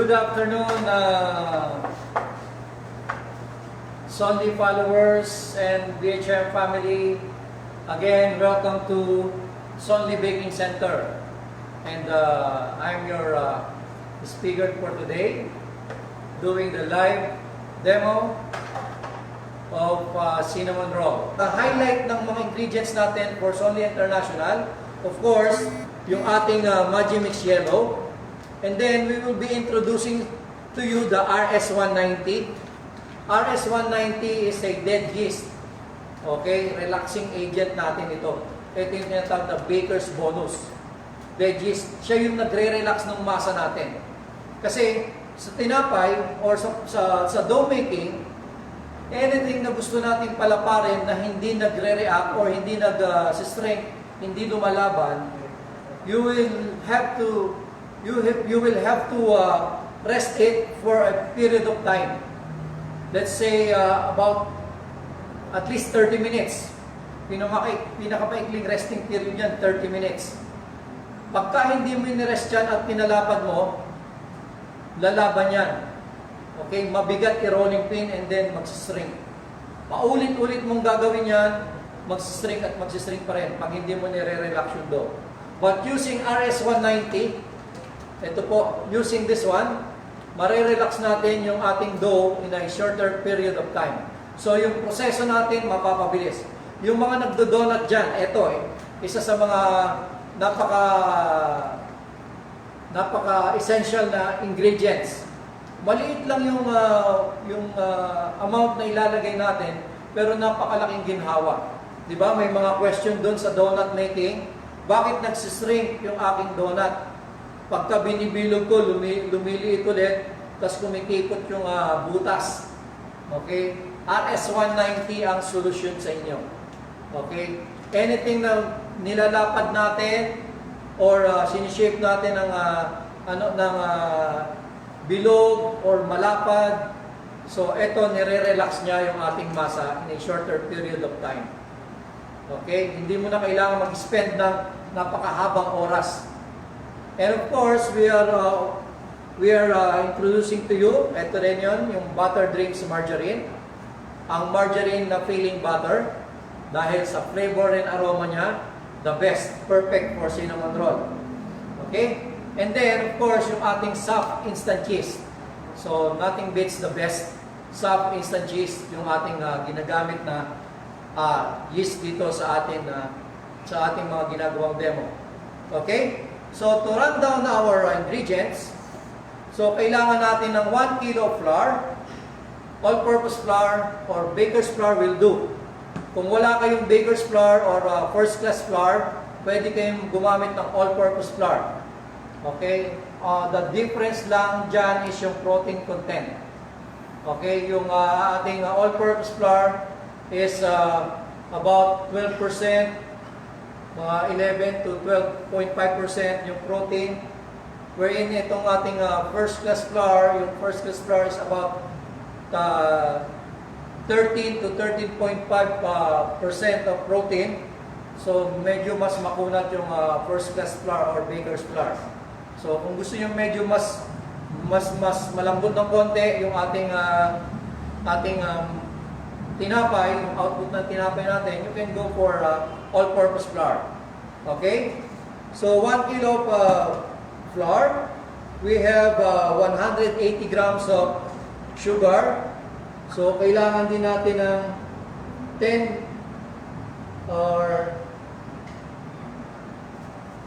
good afternoon, Sonly followers and BHM family. Again, welcome to Sonly Baking Center. And I'm your speaker for today, doing the live demo of cinnamon roll. The highlight ng mga ingredients natin for Sonly International, of course, yung ating Magimix Yellow. And then we will be introducing to you the RS-190. RS-190 is a dead yeast. Okay? Relaxing agent natin ito. Ito yung tinatawag na baker's bonus. Dead yeast. Siya yung nagre-relax ng masa natin. Kasi sa tinapay or sa dough making, anything na gusto natin palaparin na hindi nagre-react or hindi nag-strength, hindi lumalaban, you will have to rest it for a period of time. Let's say about at least 30 minutes. Pinakapaikling resting period yan, 30 minutes. Pagka hindi mo inirest yan at pinalapad mo, lalaban yan. Okay, mabigat i-rolling pin and then magsistring. Paulit-ulit mong gagawin yan, magsistring at magsistring pa rin pag hindi mo nire-relax yung dough. But using RS-190, ito po, using this one, marirelax natin yung ating dough in a shorter period of time. So yung proseso natin mapapabilis. Yung mga nagdo-donut dyan, ito isa sa mga napaka-essential na ingredients. Maliit lang yung amount na ilalagay natin, pero napakalaking ginhawa. Di ba? May mga question doon sa donut making. Bakit nagsishrink yung aking donut? Pagka binibilog ko, lumiliit ulit, tapos kumikipot yung butas. Okay? RS-190 ang solution sa inyo. Okay? Anything na nilalapad natin or sinishape natin ng bilog or malapad, so ito nire-relax niya yung ating masa in a shorter period of time. Okay? Hindi mo na kailangan mag-spend ng napakahabang oras. And of course, we are introducing to you, ito rin yun, yung butter drinks margarine. Ang margarine na filling butter, dahil sa flavor and aroma niya, the best, perfect for cinnamon roll. Okay? And then, of course, yung ating soft instant cheese. So, nothing beats the best soft instant cheese, yung ating ginagamit na yeast dito sa ating mga ginagawang demo. Okay? So, to run down our ingredients, so kailangan natin ng 1 kilo of flour, all-purpose flour or baker's flour will do. Kung wala kayong baker's flour or first-class flour, pwede kayong gumamit ng all-purpose flour. Okay? The difference lang dyan is yung protein content. Okay? Yung ating all-purpose flour is about 12%, mga 11 to 12.5% yung protein, wherein itong ating first-class flour, yung first-class flour is about 13 to 13.5% of protein. So, medyo mas makunat yung first-class flour or baker's flour. So, kung gusto nyo medyo mas malambot ng konti yung ating tinapay, yung output ng tinapay natin, you can go for all-purpose flour. Okay? So, 1 kilo of flour. We have 180 grams of sugar. So, kailangan din natin ng 10 or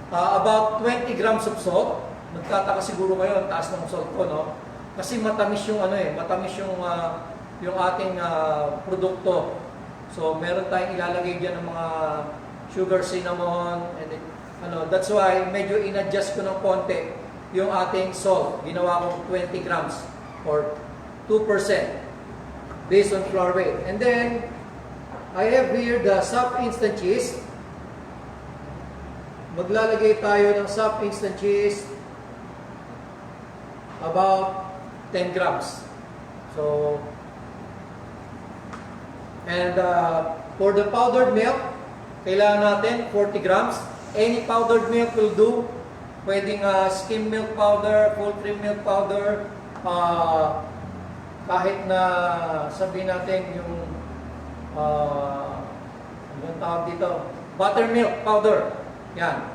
about 20 grams of salt. Nagtataka siguro kayo, ang taas ng salt ko, no? Kasi matamis yung matamis yung ating produkto. So, meron tayong ilalagay diyan ng mga sugar, cinnamon, and that's why medyo in-adjust ko ng konti yung ating salt. Ginawa kong 20 grams or 2% based on flour weight. And then, I have here the soft instant cheese. Maglalagay tayo ng soft instant cheese about 10 grams. So, and for the powdered milk, kailangan natin 40 grams. Any powdered milk will do. Pwedeng skim milk powder, full cream milk powder, kahit na sabihin natin yung anong tawag dito, buttermilk powder. Yan.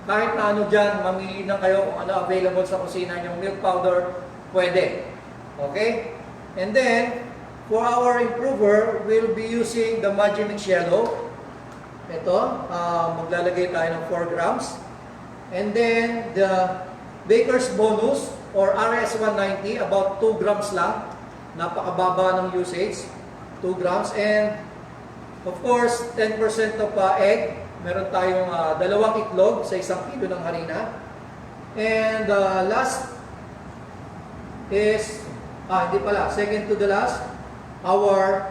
Kahit na ano dyan, mamili na kayo kung ano available sa kusina yung milk powder, pwede. Okay? And then, for our improver, we'll be using the Magimix Yellow. Ito, maglalagay tayo ng 4 grams. And then, the Baker's Bonus or RS190, about 2 grams lang. Napakababa ng usage, 2 grams. And, of course, 10% of egg. Meron tayong 2 itlog sa 1 kilo ng harina. And last is, hindi pala, second to the last, our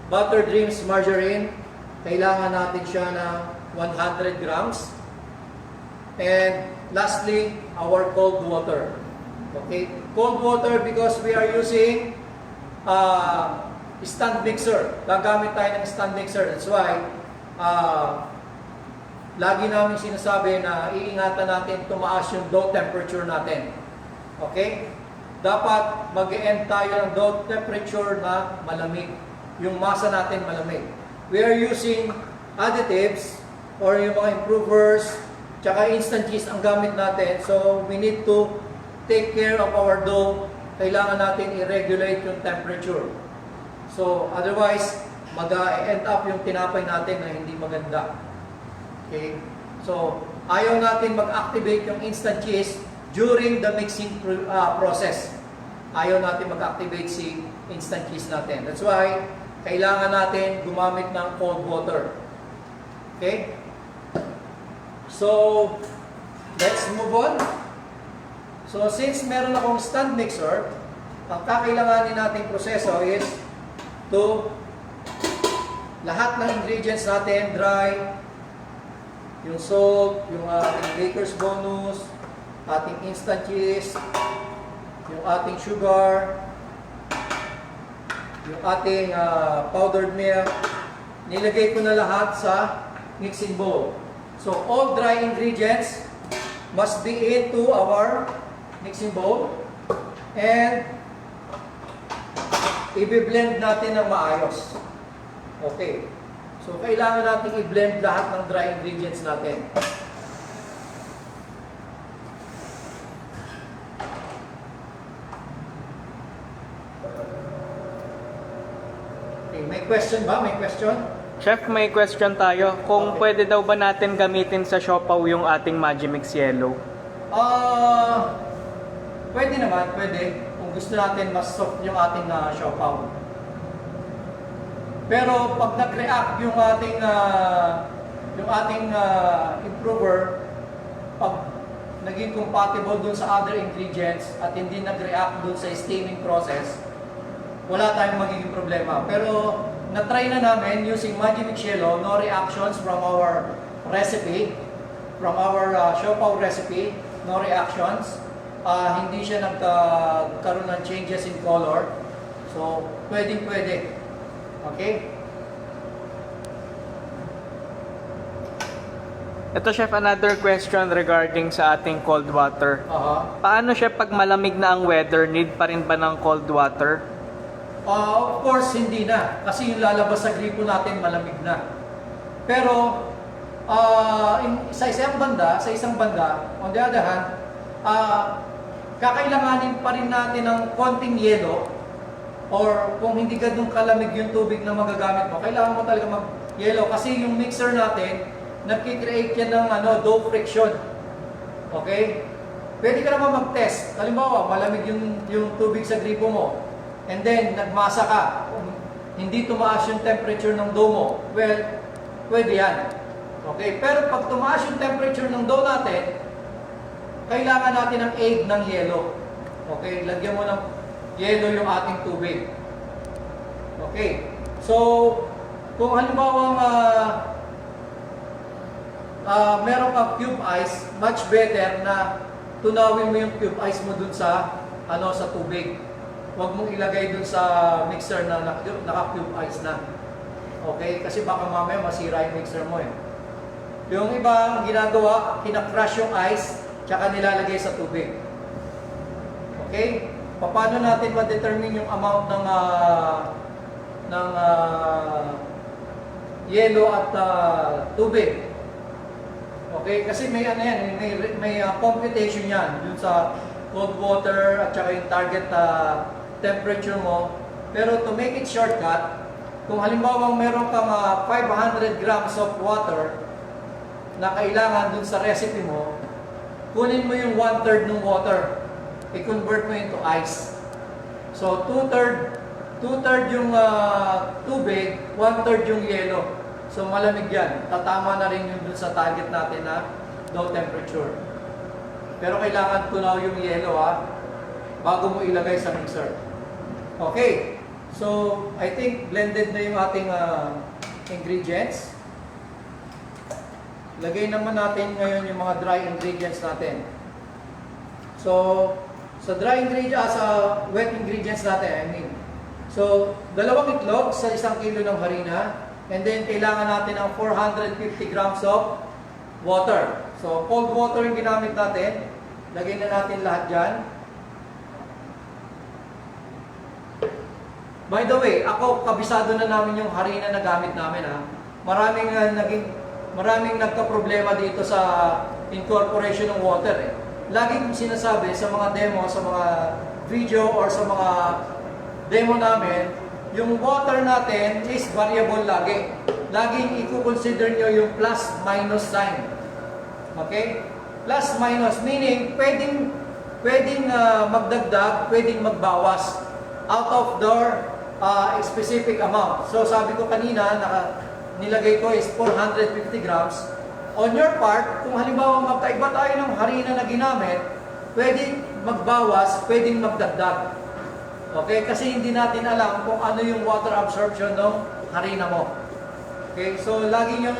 Butter Dreams margarine. Kailangan natin siya ng 100 grams. And lastly, our cold water. Okay, cold water because we are using stand mixer. Gagamit tayo ng stand mixer. That's why, lagi namin sinasabi na iingatan natin tumaas yung dough temperature natin. Okay? Dapat mag-e-end tayo ng dough temperature na malamig. Yung masa natin malamig. We are using additives or yung mga improvers tsaka instant cheese ang gamit natin. So, we need to take care of our dough. Kailangan natin i-regulate yung temperature. So, otherwise, mag-end up yung tinapay natin na hindi maganda. Okay? So, ayaw natin mag-activate yung instant cheese during the mixing process. Ayaw natin mag-activate si instant cheese natin. That's why, kailangan natin gumamit ng cold water. Okay? So, let's move on. So, since meron akong stand mixer, ang kakailanganin nating proseso is to lahat ng ingredients natin dry, yung salt, yung ating Baker's Bonus, ating instant cheese, yung ating sugar, yung ating powdered milk, nilagay ko na lahat sa mixing bowl. So, all dry ingredients must be into our mixing bowl and i-blend natin ng maayos. Okay. So, kailangan natin i-blend lahat ng dry ingredients natin. Okay, may question ba? May question? Chef, may question tayo. Kung Okay. pwede daw ba natin gamitin sa siopaw yung ating Magimix Yellow? Pwede naman, pwede. Kung gusto natin mas soft yung ating siopaw. Pero pag nag-react yung ating improver, pag naging compatible dun sa other ingredients at hindi nag-react dun sa steaming process, wala tayong magiging problema. Pero na-try na namin using Magimix Yellow, no reactions from our recipe, from our siopaw recipe, no reactions. Hindi siya nagkaroon ng changes in color. So, pwede. Okay? Ito, Chef, another question regarding sa ating cold water. Paano siya pag malamig na ang weather, need pa rin ba ng cold water? Of course, hindi na. Kasi yung lalabas sa gripo natin, malamig na. Pero, sa isang banda, on the other hand, kakailanganin pa rin natin ng konting yelo or kung hindi ganun kalamig yung tubig na magagamit mo, kailangan mo talaga mag-yelo kasi yung mixer natin, nagki-create yan ng dough friction. Okay? Pwede ka naman mag-test. Halimbawa, malamig yung tubig sa gripo mo. And then, nagmasa ka. Hindi tumaas yung temperature ng dough mo. Well, pwede yan. Okay? Pero pag tumaas yung temperature ng dough natin, kailangan natin ng aid ng yelo. Okay? Lagyan mo ng yelo yung ating tubig. Okay? So, kung halimbawa meron kang cube ice, much better na tunawin mo yung cube ice mo dun sa tubig. Huwag mong ilagay dun sa mixer na naka-cube ice na. Okay? Kasi baka mamaya masira yung mixer mo eh. Yung iba, ang ginagawa, kinakrush yung ice, tsaka nilalagay sa tubig. Okay? Paano natin ma-determine yung amount ng yelo at tubig? Okay? Kasi may ano yan, may computation yan dun sa cold water at saka yung target temperature mo. Pero to make it shortcut, kung halimbawa meron kang 500 grams of water na kailangan dun sa recipe mo, kunin mo yung 1/3 ng water, i-convert mo into ice. So 2/3 yung tubig, 1/3 yung yelo. So malamig yan. Tatama na rin yun dun sa target natin na low temperature. Pero kailangan tunaw yung yelo bago mo ilagay sa mixer. Okay. So I think blended na yung ating ingredients. Lagay naman natin ngayon yung mga dry ingredients natin. So sa wet ingredients natin, I mean. So 2 itlog sa 1 kilo ng harina. And then, kailangan natin ng 450 grams of water. So, cold water yung ginamit natin. Lagay na natin lahat dyan. By the way, ako, kabisado na namin yung harina na gamit namin. Maraming nagka-problema dito sa incorporation ng water. Lagi kong sinasabi sa mga demo, sa mga video, or sa mga demo namin, yung water natin is variable lagi. Laging i-consider nyo yung plus-minus sign. Okay? Plus-minus, meaning pwedeng magdagdag, pwedeng magbawas out of their specific amount. So sabi ko kanina, nilagay ko is 450 grams. On your part, kung halimbawa magkaiba tayo ng harina na ginamit, pwedeng magbawas, pwedeng magdagdag. Okay? Kasi hindi natin alam kung ano yung water absorption ng harina mo. Okay? So, lagi nyo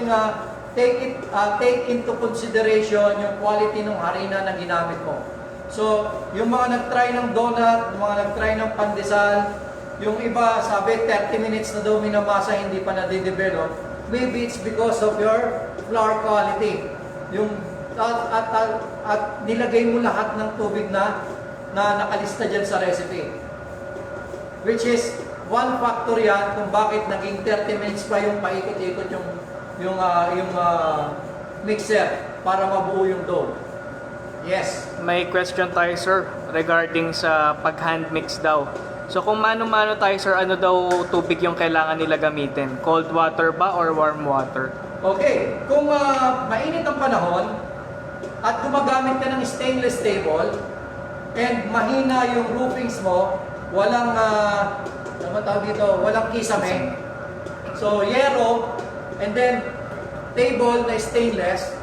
take into consideration yung quality ng harina na ginamit mo. So, yung mga nag-try ng donut, yung mga nag-try ng pandesal, yung iba, sabi, 30 minutes na daw minamasa, hindi pa na-develop. Maybe it's because of your flour quality. Yung, at nilagay mo lahat ng tubig na nakalista dyan sa recipe. Which is, one factor yan kung bakit naging 30 minutes pa yung paikot-ikot yung mixer para mabuo yung dough. Yes. May question tayo, sir, regarding sa pag-hand mix daw. So kung mano-mano tayo, sir, ano daw tubig yung kailangan nila gamitin? Cold water ba or warm water? Okay. Kung mainit ang panahon at gumagamit ka ng stainless table and mahina yung roofings mo, walang walang kisame. So yero and then table na stainless,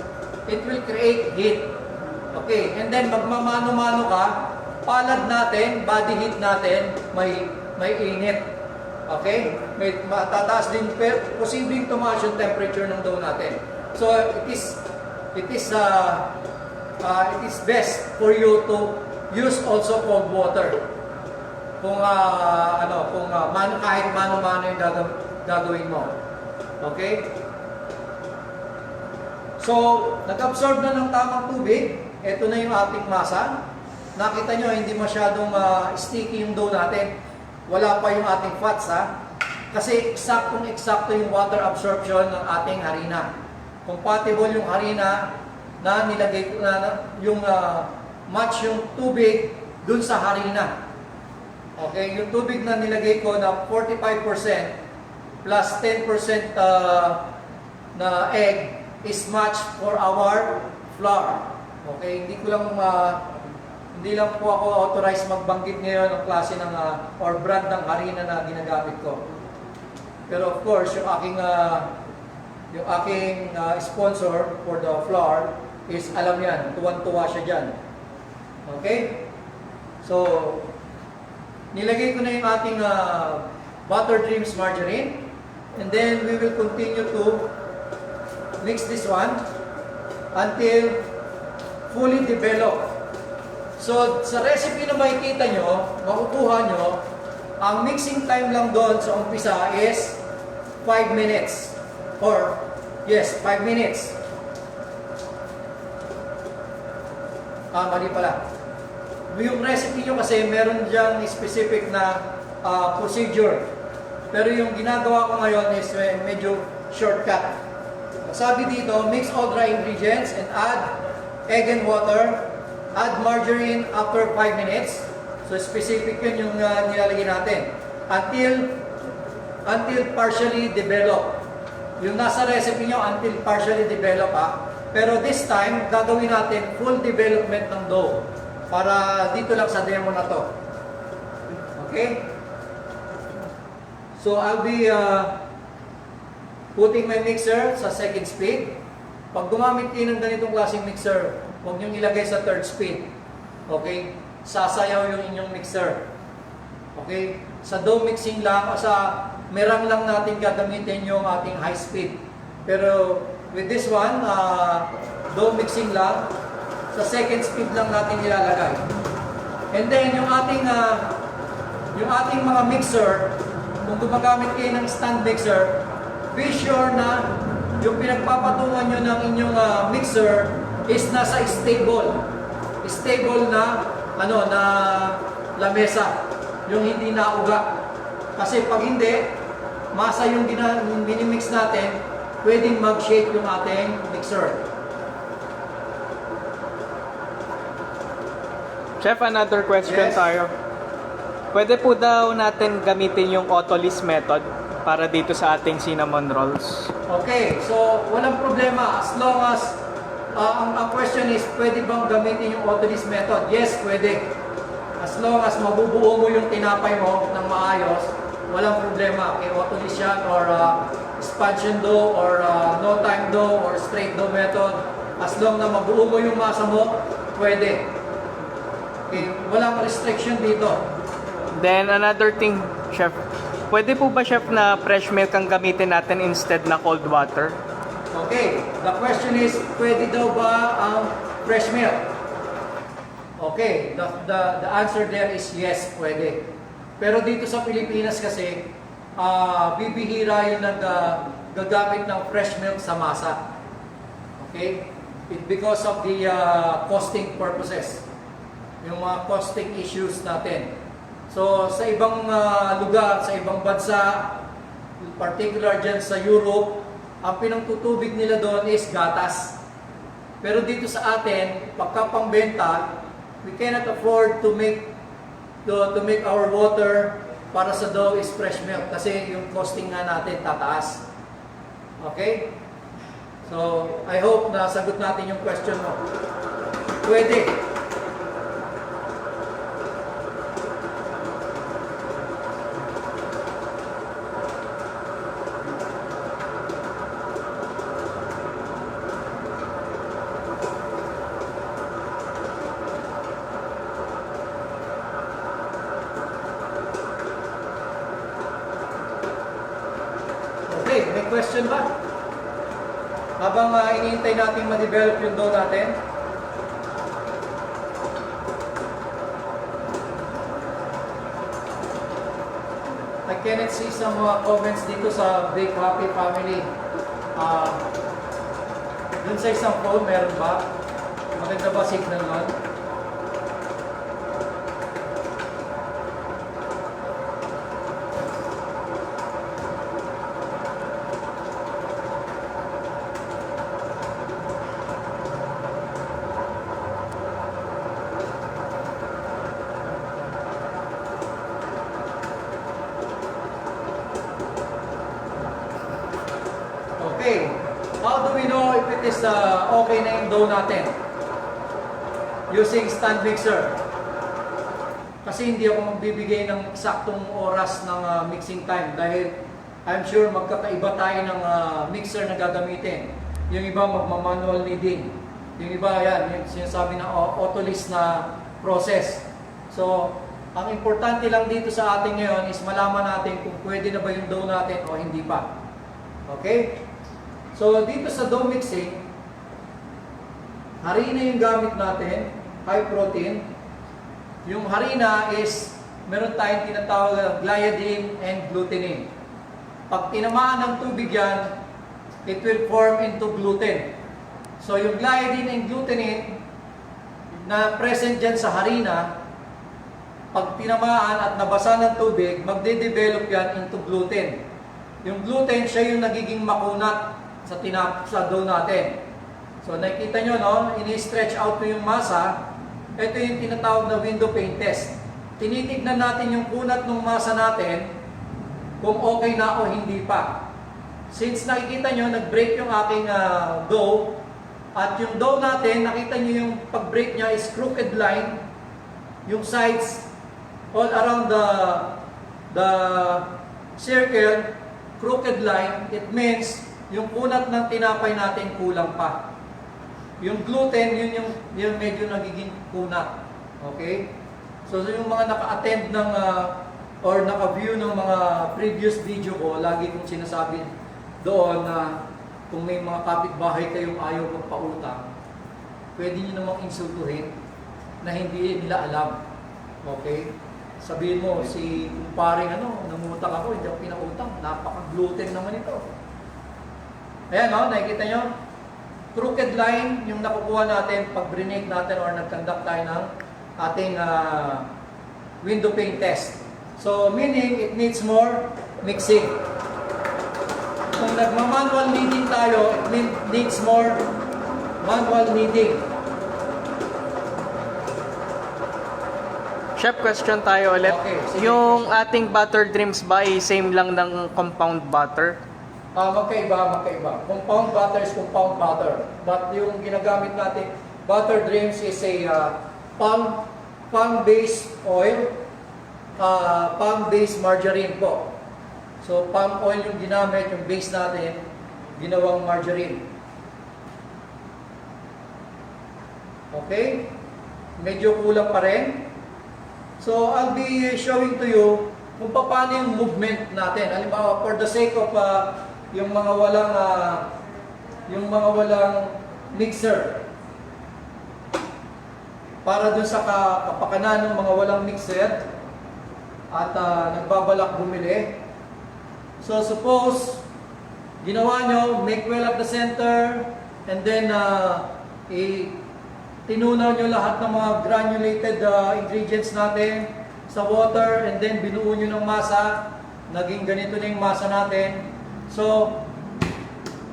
it will create heat. Okay, and then magmamano-mano ka, palad natin, body heat natin, may init. Okay? May matataas din, posibleng tumaas yung temperature ng dough natin. So it is best for you to use also cold water. Kahit mano-mano yung gagawin mo. Okay? So, nag-absorb na ng tamang tubig. Ito na yung ating masa. Nakita nyo, hindi masyadong sticky yung dough natin. Wala pa yung ating fats, Kasi eksaktong-eksakto yung water absorption ng ating harina. Compatible yung harina na nilagay ko yung match yung tubig dun sa harina. Okay, yung tubig na nilagay ko na 45% plus 10% na egg is matched for our flour. Okay, hindi lang po ako authorized magbanggit ngayon ng klase ng or brand ng harina na ginagamit ko. Pero of course, yung aking sponsor for the flour is alam yan, tuwan-tuwa siya dyan. Okay? So, nilagay ko na yung ating Butter Dreams margarine. And then, we will continue to mix this one until fully developed. So, sa recipe na makikita nyo, makukuha nyo, ang mixing time lang doon sa umpisa is 5 minutes. Or, yes, 5 minutes. Mali pala. Yung recipe nyo kasi meron diyang specific na procedure. Pero yung ginagawa ko ngayon is medyo shortcut. Sabi dito, mix all dry ingredients and add egg and water. Add margarine after 5 minutes. So specific yun yung nilalagay natin. Until partially developed. Yung nasa recipe nyo, until partially developed Pero this time, gagawin natin full development ng dough. Para dito lang sa demo na to. Okay? So I'll be putting my mixer sa second speed. Pag gumamit kayo ng ganitong klaseng mixer, huwag niyong ilagay sa third speed. Okay? Sasayaw yung inyong mixer. Okay? Sa dough mixing lang, o sa merang lang natin gagamitin yung ating high speed. Pero with this one, dough mixing lang, sa second speed lang natin ilalagay. And then yung ating mga mixer, kung gumagamit kayo ng stand mixer, be sure na yung pinagpapatungan nyo ng inyong mixer is nasa stable na na lamesa, yung hindi nauga. Kasi pag hindi, masa yung minimix natin, pwedeng mag-shake yung ating mixer. Chef, another question Yes. tayo. Pwede po daw natin gamitin yung Autolys method para dito sa ating cinnamon rolls. Okay, so walang problema as long as ang question is, pwede bang gamitin yung Autolys method? Yes, pwede. As long as mabubuo mo yung tinapay mo ng maayos, walang problema. Okay, Autolys yan or expansion dough or no time dough or straight dough method. As long na mabuo mo yung masa mo, pwede. Okay, walang restriction dito. Then another thing, Chef, pwede po ba, Chef, na fresh milk ang gamitin natin instead na cold water? Okay, the question is, pwede daw ba ang fresh milk? Okay, the answer there is yes, pwede. Pero dito sa Pilipinas kasi, bibihira yung gagamit ng fresh milk sa masa. Okay? Because of the costing purposes. Yung mga costing issues natin. So, sa ibang lugar, sa ibang bansa, particular dyan sa Europe, ang pinangtutubig nila doon is gatas. Pero dito sa atin, pagka pangbenta, we cannot afford to make our water para sa dough is fresh milk kasi yung costing nga natin tataas. Okay? So, I hope na sagot natin yung question mo. Pwede. Okay, may question ba? Habang iniintay natin ma-develop yung dough natin. I cannot see some comments dito sa Bake Happy Family. Dun sa isang phone, meron ba? Maganda ba signal nun? Okay, how do we know if it is okay na yung dough natin? Using stand mixer. Kasi hindi ako magbibigay ng eksaktong oras ng mixing time dahil I'm sure magkakaiba tayo ng mixer na gagamitin. Yung iba magmamanual kneading. Yung iba yan, yung sinasabi na Autolys na process. So, ang importante lang dito sa atin ngayon is malaman natin kung pwede na ba yung dough natin o hindi pa. Okay? So, dito sa dough mixing, harina yung gamit natin, high protein. Yung harina is, meron tayong tinatawag na gliadin and glutenin. Pag tinamaan ng tubig yan, it will form into gluten. So, yung gliadin and glutenin, na present dyan sa harina, pag tinamaan at nabasa ng tubig, magde-develop yan into gluten. Yung gluten, siya yung nagiging makunat sa dough natin. So nakikita nyo, no? Ini-stretch out ko yung masa. Ito yung tinatawag na window pane test. Tinitignan natin yung kunat ng masa natin kung okay na o hindi pa. Since nakikita nyo, nag-break yung aking dough, at yung dough natin, nakita nyo yung pag-break niya is crooked line, yung sides all around the circle, crooked line, it means yung kunat ng tinapay natin kulang pa. Yung gluten, yun medyo nagiging kunat. Okay? So yung mga naka-attend ng or naka-view ng mga previous video ko, lagi kong sinasabi doon na kung may mga kapitbahay kayong ayaw magpautang, pwede nyo namang insultuhin na hindi nila alam. Okay? Sabihin mo, si kumparing nangutang ako, hindi ako pinautang. Napaka-gluten naman ito. Ayan, no? Nakikita nyo? Crooked line, yung nakukuha natin pag brinate natin or nag-conduct tayo ng ating window pane test. So, meaning, it needs more mixing. Kung nagma-manual kneading tayo, it needs more manual kneading. Chef, question tayo ulit. Okay, sige. Yung ating butter dreams ba ay same lang ng compound butter? Magkaiba. Compound butter is compound butter. But yung ginagamit natin, butter dreams is a palm-based oil, palm-based margarine po. So, palm oil yung ginamit, yung base natin, ginawang margarine. Okay? Medyo kulang pa rin. So, I'll be showing to you kung paano yung movement natin. Halimbawa, for the sake of yung mga walang mixer. Para dun sa kapakanan ng mga walang mixer at nagbabalak bumili. So suppose, ginawa nyo, make well at the center, and then tinunaw nyo lahat ng mga granulated ingredients natin sa water, and then binuo nyo ng masa, naging ganito na yung masa natin. So,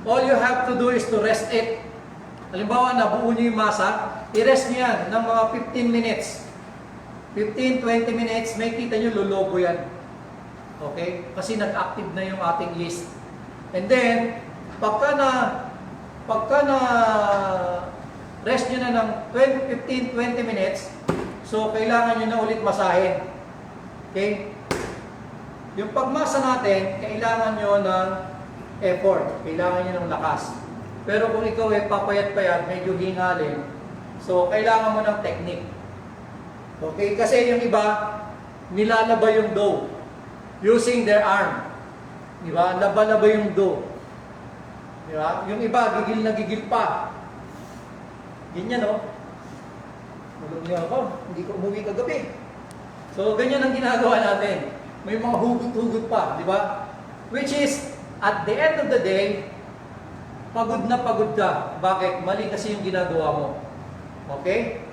all you have to do is to rest it. Halimbawa, nabuo nyo yung masa, i-rest nyo yan ng mga 15 minutes. 15-20 minutes, may kita nyo, lulobo yan. Okay? Kasi nag-active na yung ating yeast. And then, pagka na rest nyo na ng 15-20 minutes, so kailangan nyo na ulit masahin. Okay? Yung pagmasa natin, kailangan nyo ng effort. Kailangan nyo ng lakas. Pero kung ikaw ay papayat-payat, medyo hingalin, so kailangan mo ng technique. Okay? Kasi yung iba, nilalaba yung dough using their arm. Di ba? Laba-laba yung dough. Di ba? Yung iba, gigil na gigil pa. Ganyan, no? Tulog niya ako, hindi ko umuwi kagabi. So, ganyan ang ginagawa natin. May mga hugot-hugot pa, di ba? Which is, at the end of the day, pagod na pagod ka. Bakit? Mali kasi yung ginagawa mo. Okay?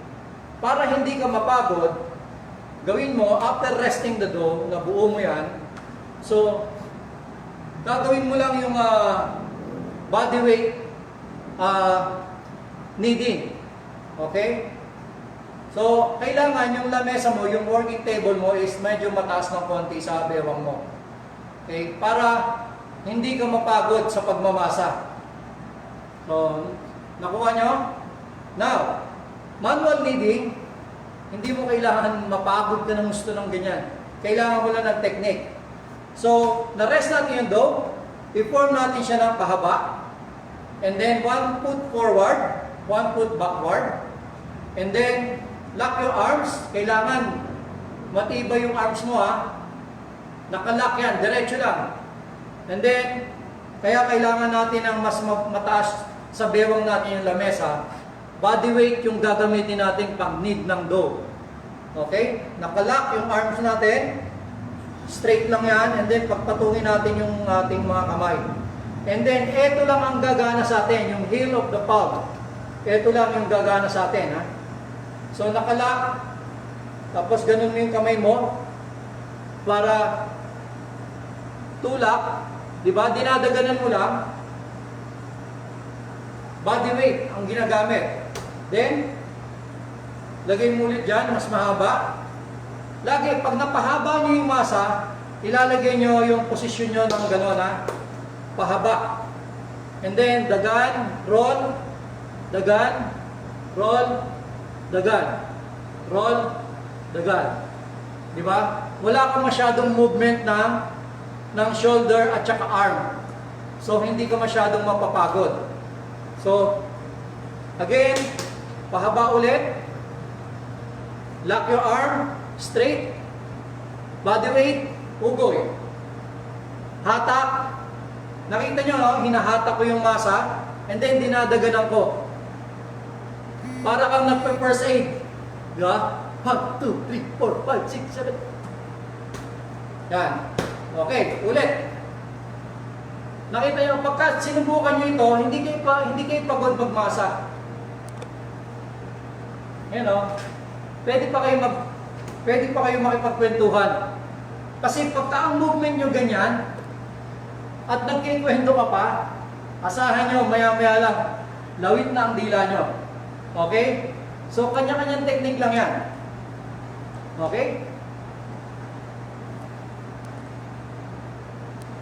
Para hindi ka mapagod, gawin mo, after resting the dough, nabuo mo yan, so, gagawin mo lang yung body weight kneading. Okay? So, kailangan yung lamesa mo, yung working table mo is medyo mataas ng konti sa bewang mo. Okay? Para hindi ka mapagod sa pagmamasa. So, nakuha nyo? Now, manual kneading, hindi mo kailangan mapagod ka ng gusto ng ganyan. Kailangan mo lang ng technique. So, na-rest natin yung dough, i-form natin siya ng pahaba, and then 1 foot forward, 1 foot backward, and then lock your arms. Kailangan matibay yung arms mo, ha. Nakalock yan, diretso lang. And then, kaya kailangan natin ng mas mataas sa bewang natin yung lamesa. Body weight yung gagamitin natin pag knead ng dough. Okay? Nakalock yung arms natin. Straight lang yan. And then, pagpatungin natin yung ating mga kamay. And then, eto lang ang gagana sa atin, yung heel of the palm. Ito lang yung gagana sa atin, ha? So nakalock, tapos ganun mo yung kamay mo para tulak, di ba? Dinadaganan mo lang. Body weight ang ginagamit. Then, lagay mo ulit dyan, mas mahaba. Lagi, pag napahaba nyo yung masa, ilalagay nyo yung posisyon nyo ng gano'n, ha? Pahaba. And then, dagan, roll, dagan, roll, dagan, roll, dagan. Di ba? Wala kang masyadong movement ng shoulder at saka arm. So, hindi ka masyadong mapapagod. So, again, pahaba ulit. Lock your arm, straight. Body weight, ugoy. Hatak. Nakita nyo, no? Hinahatak ko yung masa, and then dinadaganan ko. Para kang nagpe-first aid. Diba? 1, 2, 3, 4, 5, 6, 7. Yan. Okay, ulit. Nakita nyo, pagka sinubukan nyo ito, hindi kayo pagod magmasa. Yan o. Pwede pa kayo makipagkwentuhan. Kasi pagka ang movement nyo ganyan, at nagkikwento ka pa, asahan nyo, maya-maya lang, lawit na ang dila nyo. Okay? So, kanya-kanyang technique lang yan. Okay?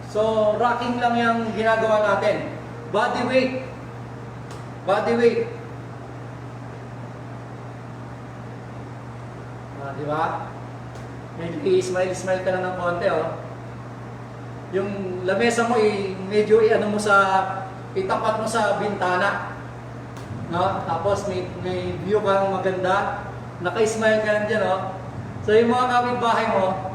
So, rocking lang yung ginagawa natin. Body weight. Body weight. Di ba? I-smile ka lang ng konti, oh. Yung lamesa mo, medyo ano mo itapat mo sa bintana. No? Tapos may view kang maganda. Naka-smile ka lang dyan, oh. So, yung mga kapitbahay mo,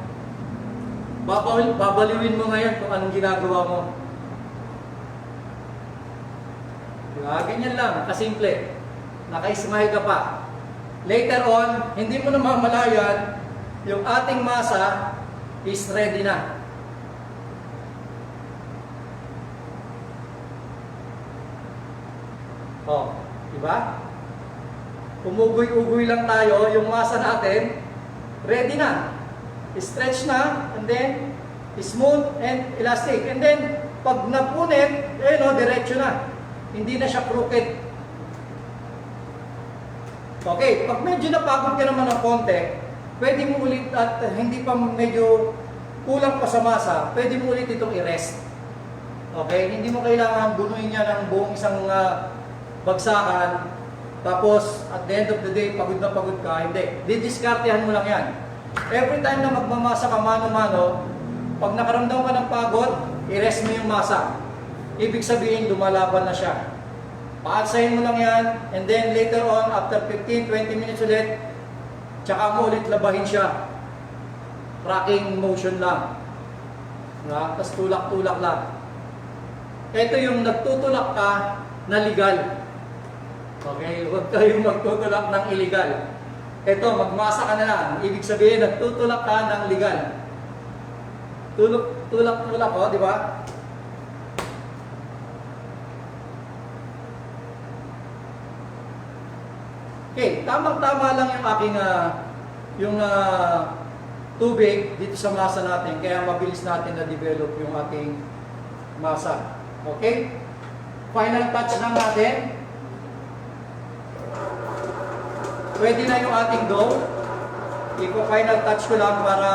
babaliwin mo ngayon kung anong ginagawa mo. Diba? Ganyan lang, kasimple. Naka-smile ka pa. Later on, hindi mo na mamalayan, yung ating masa is ready na. Oh, diba? Umugoy-ugoy lang tayo, yung masa natin, ready na. Stretch na, and then smooth and elastic. And then, pag napunit, diretso na. Hindi na siya crooked. Okay, pag medyo napagod ka naman ng konti, pwede mo ulit at hindi pa medyo kulang pa sa masa, pwede mo ulit itong i-rest. Okay, hindi mo kailangan bunuin niya ng buong isang bagsakan, tapos at the end of the day, pagod na pagod ka. Hindi, didiskartehan mo lang yan. Every time na magmamasa ka mano-mano, pag nakaramdam ka ng pagod, i-rest mo yung masa. Ibig sabihin, lumalaban na siya. Paatsahin mo lang yan, and then later on, after 15-20 minutes ulit, tsaka mo ulit labahin siya. Rocking motion lang. Tapos tulak-tulak lang. Ito yung nagtutulak ka na legal. Okay, huwag kayong magtutulak ng illegal. Ito, magmasa ka na lang. Ibig sabihin, nagtutulak ka ng legal. Tulak-tulak, oh, di ba? Okay, tamang-tama lang yung aking tubig dito sa masa natin, kaya mabilis natin na-develop yung ating masa. Okay? Final touch lang natin. Pwede na yung ating dough. Ipo-final touch ko lang para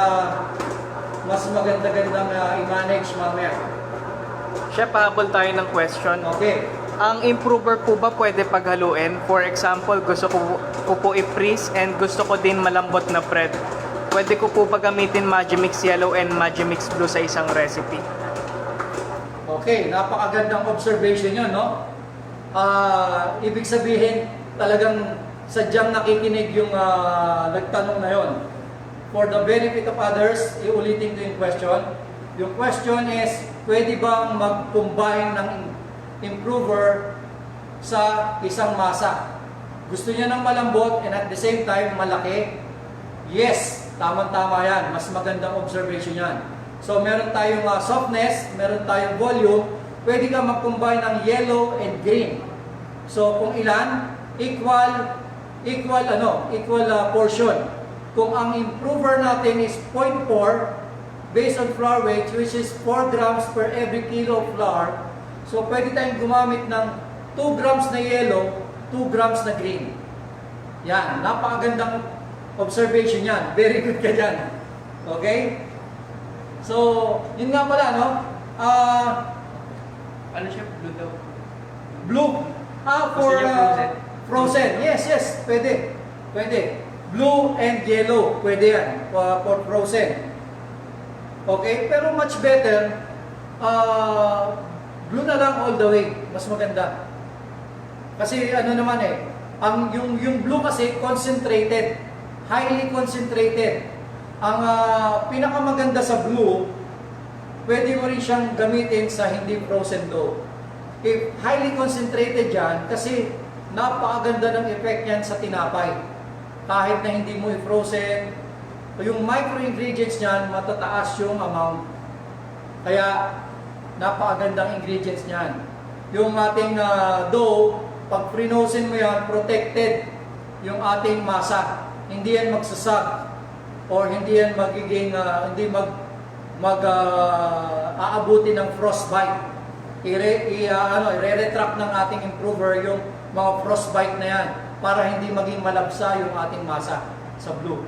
mas maganda-gandang i-manage mamaya. Chef, pahabol tayo ng question. Okay. Ang improver po ba pwede paghaluin? For example, gusto ko po i-freeze and gusto ko din malambot na bread. Pwede ko po ba gamitin Magimix Yellow and Magimix Blue sa isang recipe? Okay, napakagandang observation yun, no? Ibig sabihin, talagang sadyang nakikinig yung nagtanong na yon. For the benefit of others, iulitin ko yung question. Yung question is, pwede bang mag-combine ng improver sa isang masa? Gusto niya ng malambot and at the same time malaki? Yes, tamang-tama yan. Mas magandang observation yan. So meron tayong softness, meron tayong volume. Pwede ka mag-combine ng yellow and green. So kung ilan, equal equal portion. Kung ang improver natin is 0.4 based on flour weight, which is 4 grams per every kilo of flour, so pwede tayong gumamit ng 2 grams na yellow, 2 grams na green. Yan, napakagandang observation yan. Very good ka dyan. Okay? So, yun nga pala, no? Ano siya? Blue daw. Blue. For Gusto niya frozen? Frozen. Yes, pwede. Pwede. Blue and yellow, pwede yan. For frozen. Okay? Pero much better, blue na lang all the way. Mas maganda. Kasi ano naman yung blue kasi concentrated. Highly concentrated. Ang pinakamaganda sa blue, pwede mo rin siyang gamitin sa hindi frozen dough. If highly concentrated yan, kasi napakaganda ng effect yan sa tinapay. Kahit na hindi mo i-frozen, yung micro-ingredients niyan, matataas yung amount. Kaya, napakagandang ingredients niyan. Yung ating dough, pag frozen mo yan, protected yung ating masa. Hindi yan magsasag or hindi yan magiging aabuti ng frostbite. I-retract ng ating improver yung mga frostbite na yan para hindi maging malabsa yung ating masa sa blue.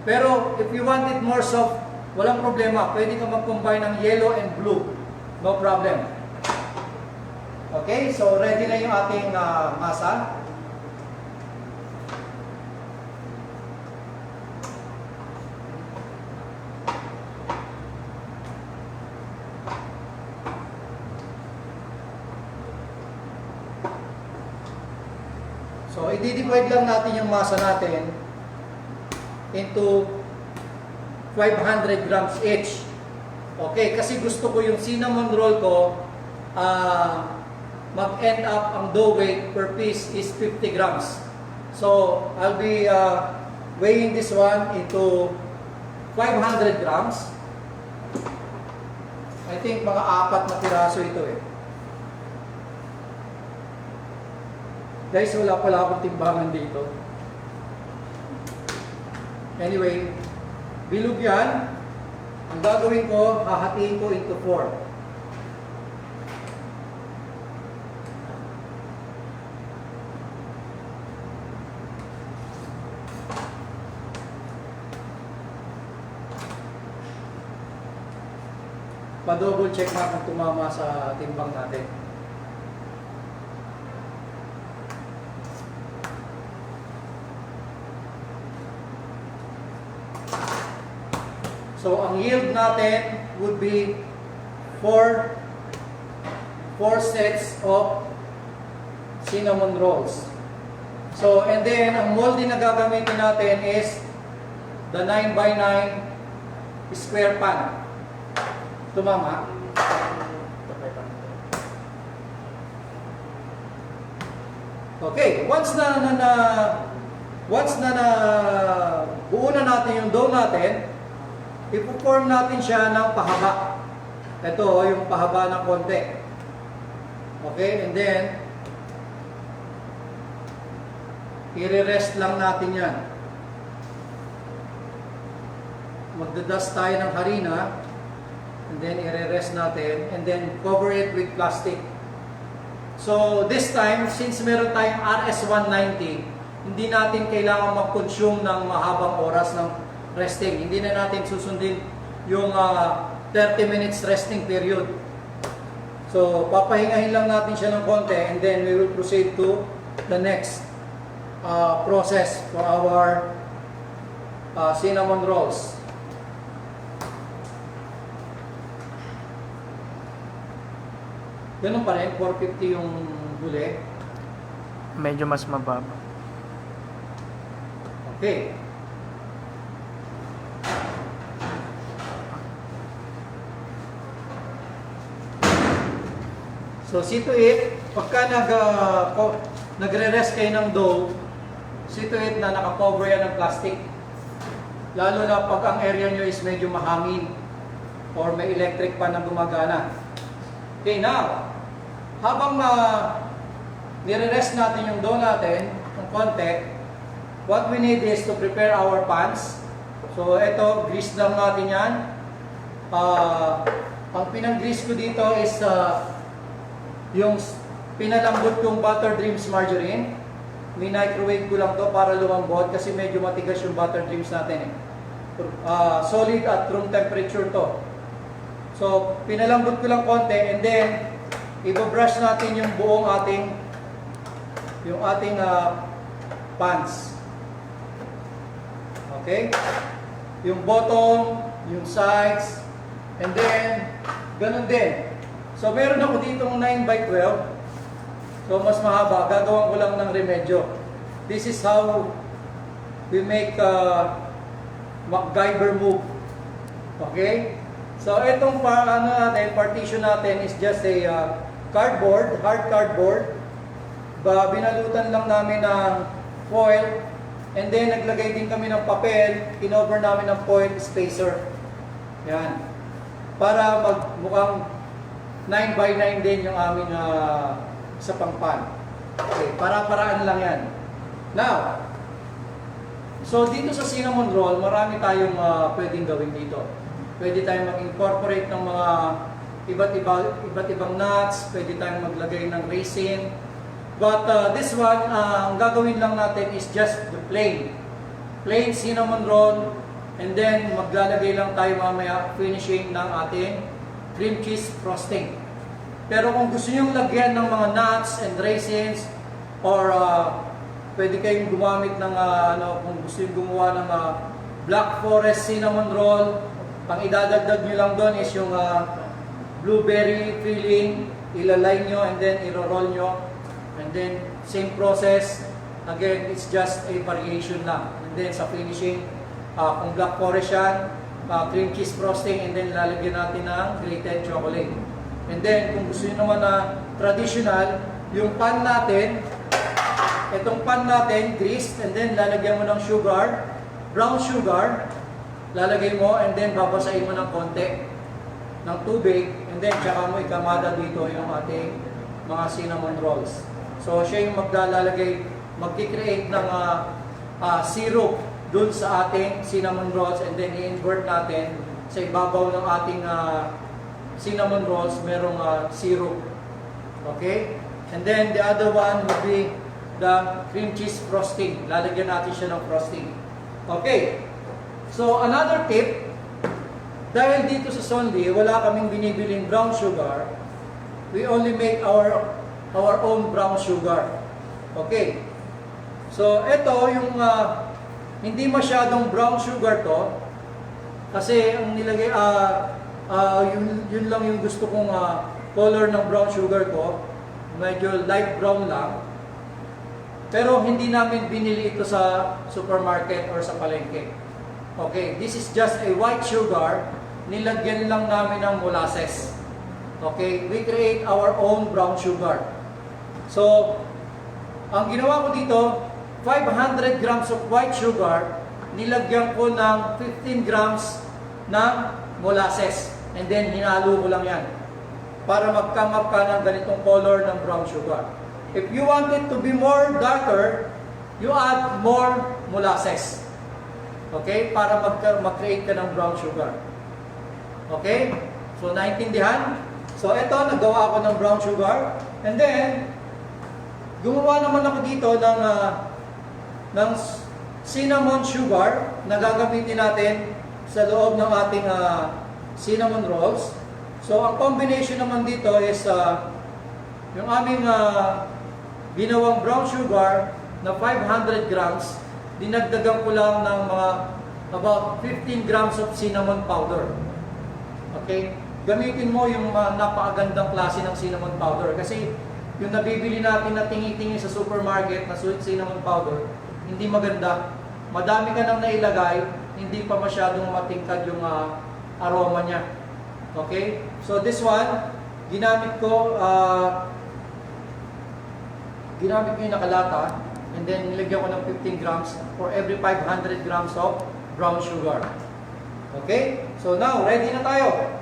Pero if you want it more soft, walang problema. Pwede ka mag-combine ng yellow and blue. No problem. Okay, so ready na yung ating masa. So, i-divide lang natin yung masa natin into 500 grams each. Okay, kasi gusto ko yung cinnamon roll ko, mag-end up ang dough weight per piece is 50 grams. So, I'll be weighing this one into 500 grams. I think mga 4 na piraso ito Guys, wala pala akong timbangan dito. Anyway, bilog yan. Ang gagawin ko, hahatiin ko into 4. Pa-double check na kung tumama sa timbang natin. So, ang yield natin would be 4 sets of cinnamon rolls. So, and then, ang molding na gagamitin natin is the 9x9 square pan. Tumama. Okay, once na buo na natin yung dough natin, ipo-form natin siya ng pahaba. Ito, yung pahaba ng konti. Okay, and then, i-rest lang natin yan. Magdadust tayo ng harina, and then i-rest natin, and then cover it with plastic. So, this time, since meron tayong RS-190, hindi natin kailangan mag-consume ng mahabang oras ng resting. Hindi na natin susundin yung 30 minutes resting period. So, papahingahin lang natin siya ng konti and then we will proceed to the next process for our cinnamon rolls. Ganun pa rin, 450 yung huli. Medyo mas mababa. Okay. So, see to it, pagka nagre-rest kayo ng dough, see to it na nakakover yan ng plastic. Lalo na pag ang area nyo is medyo mahangin or may electric pan na gumagana. Okay, now, habang nire-rest natin yung dough natin ng konti, what we need is to prepare our pans. So ito, grease lang natin yan. Ang pinag-grease ko dito is yung pinalambot kong butter dreams margarine. Mini-microwave ko lang to para lumambot kasi medyo matigas yung butter dreams natin eh. Solid at room temperature to. So pinalambot ko lang konti and then i-brush natin yung buong ating pans. Okay? Yung bottom, yung sides, and then, ganun din. So, meron ako ditong 9x12. So, mas mahaba. Gagawan ko lang ng remedyo. This is how we make MacGyver move. Okay? So, itong partition natin is just a cardboard, hard cardboard. Binalutan lang namin ng foil. And then, naglagay din kami ng papel, in-over namin ng foil spacer. Yan. Para mukhang 9x9 din yung aming sa pangpan. Okay, para-paraan lang yan. Now, so dito sa cinnamon roll, marami tayong pwedeng gawin dito. Pwede tayong mag-incorporate ng mga iba't ibang nuts, pwede tayong maglagay ng raisin. But this one, ang gagawin lang natin is just the plain cinnamon roll, and then maglalagay lang tayo mamaya finishing ng ating cream cheese frosting. Pero kung gusto nyo lagyan ng mga nuts and raisins, or pwede kayong gumamit ng kung gusto nyo gumawa ng black forest cinnamon roll, ang idadagdag nyo lang doon is yung blueberry filling, ilalay nyo and then iro-roll nyo. And then, same process. Again, it's just a variation lang. And then, sa finishing, kung black forest yan, cream cheese frosting, and then lalagyan natin ng grated chocolate. And then, kung gusto nyo naman na traditional, yung pan natin, itong pan natin, greased, and then lalagyan mo ng sugar, brown sugar, lalagay mo, and then babasahin mo ng konti ng tubig, and then tsaka mo ikamada dito yung ating mga cinnamon rolls. So, siya yung mag-create ng syrup dun sa ating cinnamon rolls, and then i-invert natin sa ibabaw ng ating cinnamon rolls, merong syrup. Okay? And then, the other one would be the cream cheese frosting. Lalagyan natin siya ng frosting. Okay. So, another tip, dahil dito sa Sonli, wala kaming binibiling brown sugar, we only make our own brown sugar. Okay. So, ito yung hindi masyadong brown sugar to kasi ang nilagay yun lang yung gusto kong color ng brown sugar ko. Medyo light brown lang. Pero hindi namin binili ito sa supermarket or sa palengke. Okay, this is just a white sugar. Nilagyan lang namin ng molasses. Okay, we create our own brown sugar. So, ang ginawa ko dito, 500 grams of white sugar, nilagyan ko ng 15 grams ng molasses. And then, hinalo ko lang yan. Para mag-come up ka ng ganitong color ng brown sugar. If you want it to be more darker, you add more molasses. Okay? Para mag-create ka ng brown sugar. Okay? So, naintindihan? So, ito, nagawa ako ng brown sugar. And then, gumawa naman ako dito ng cinnamon sugar na gagamitin natin sa loob ng ating cinnamon rolls. So, ang combination naman dito is yung aming ginawang brown sugar na 500 grams, dinagdagan ko lang ng mga about 15 grams of cinnamon powder. Okay? Gamitin mo yung napakagandang klase ng cinnamon powder kasi yung nabibili natin na tingi-tingi sa supermarket na sweet cinnamon powder, hindi maganda. Madami ka nang nailagay, hindi pa masyadong matingkad yung aroma niya. Okay? So this one, ginamit ko yung nakalata, and then nilagyan ko ng 15 grams for every 500 grams of brown sugar. Okay? So now, ready na tayo.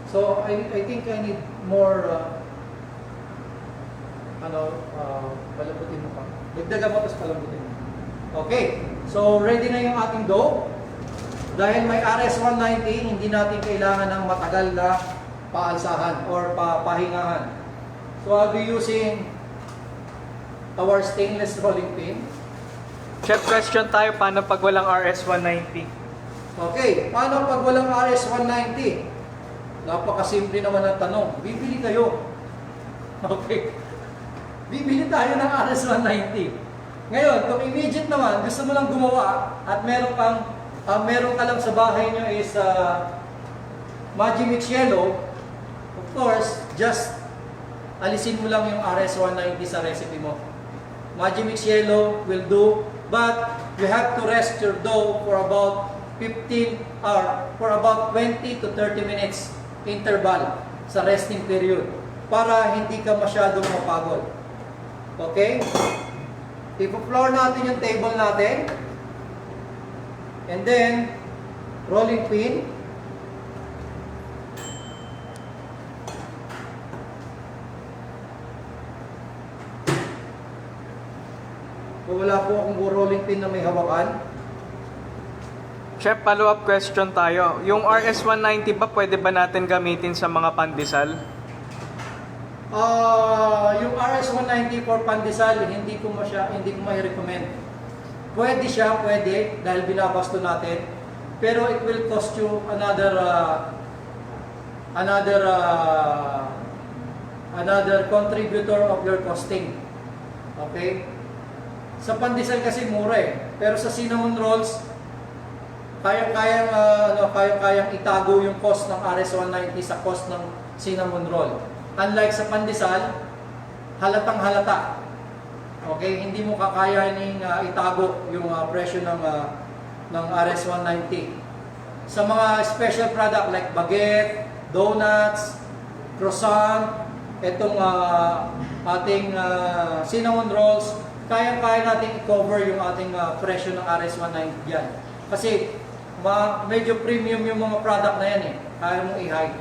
So I think I need more palaputin mo pa. Dagdagan mo, tapos palambutin. Okay, so ready na yung ating dough. Dahil may RS-190, hindi natin kailangan ng matagal na paalsahan or pahingahan. So I'll be using our stainless rolling pin. Chef, question tayo, paano pag walang RS-190? Okay, paano pag walang RS-190? Napakasimple naman ang tanong. Bibili kayo. Okay. Bibili tayo ng RS-190. Ngayon, kung immediate naman, gusto mo lang gumawa at meron ka lang sa bahay nyo is Magimix Yellow, of course, just alisin mo lang yung RS-190 sa recipe mo. Magimix Yellow will do, but you have to rest your dough for about 20 to 30 minutes interval sa resting period para hindi ka masyadong mapagod. Okay? Ipo-floor natin yung table natin. And then, rolling pin. Kung wala po akong rolling pin na may hawakan. Chef, follow-up question tayo. Yung RS-190 ba, pwede ba natin gamitin sa mga pandesal? Yung RS-190 for pandesal, hindi ko ma-recommend. Pwede siya, pwede, dahil binabasto natin. Pero it will cost you another contributor of your costing. Okay? Sa pandesal kasi mura eh. Pero sa cinnamon rolls, kayang itago yung cost ng RS-190 sa cost ng cinnamon roll. Unlike sa pandesal, halatang halata. Okay, hindi mo kakayaning itago yung presyo ng RS-190. Sa mga special product like baguette, donuts, croissant, itong ating cinnamon rolls, kaya-kaya natin i-cover yung ating presyo ng RS-190 yan. Kasi medyo premium yung mga product na yan eh. Kaya mong i-hide.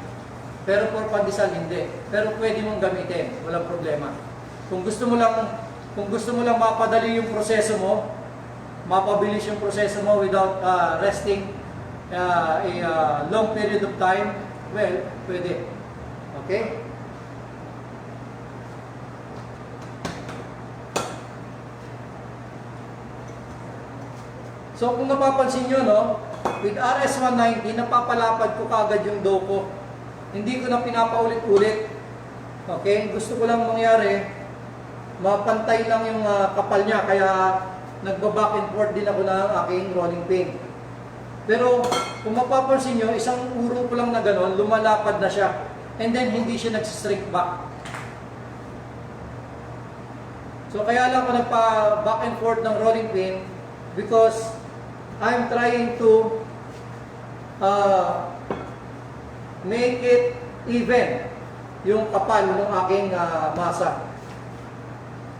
Pero for pandesal hindi. Pero pwede mong gamitin, walang problema. Kung gusto mo lang mapadali yung proseso mo, mapabilis yung proseso mo without resting a long period of time, well, pwede. Okay? So kung napapansin nyo, no, with RS-190, napapalapad ko kagad yung dough ko. Hindi ko na pinapaulit-ulit. Okay? Gusto ko lang mangyari, mapantay lang yung kapal niya, kaya nagba-back and forth din ako ng aking rolling pin. Pero kung mapapansin nyo, isang uro ko lang na gano'n, lumalapad na siya. And then hindi siya nagsishrink back. So kaya lang ako nagpa-back and forth ng rolling pin because I'm trying to make it even yung kapal ng aking masa.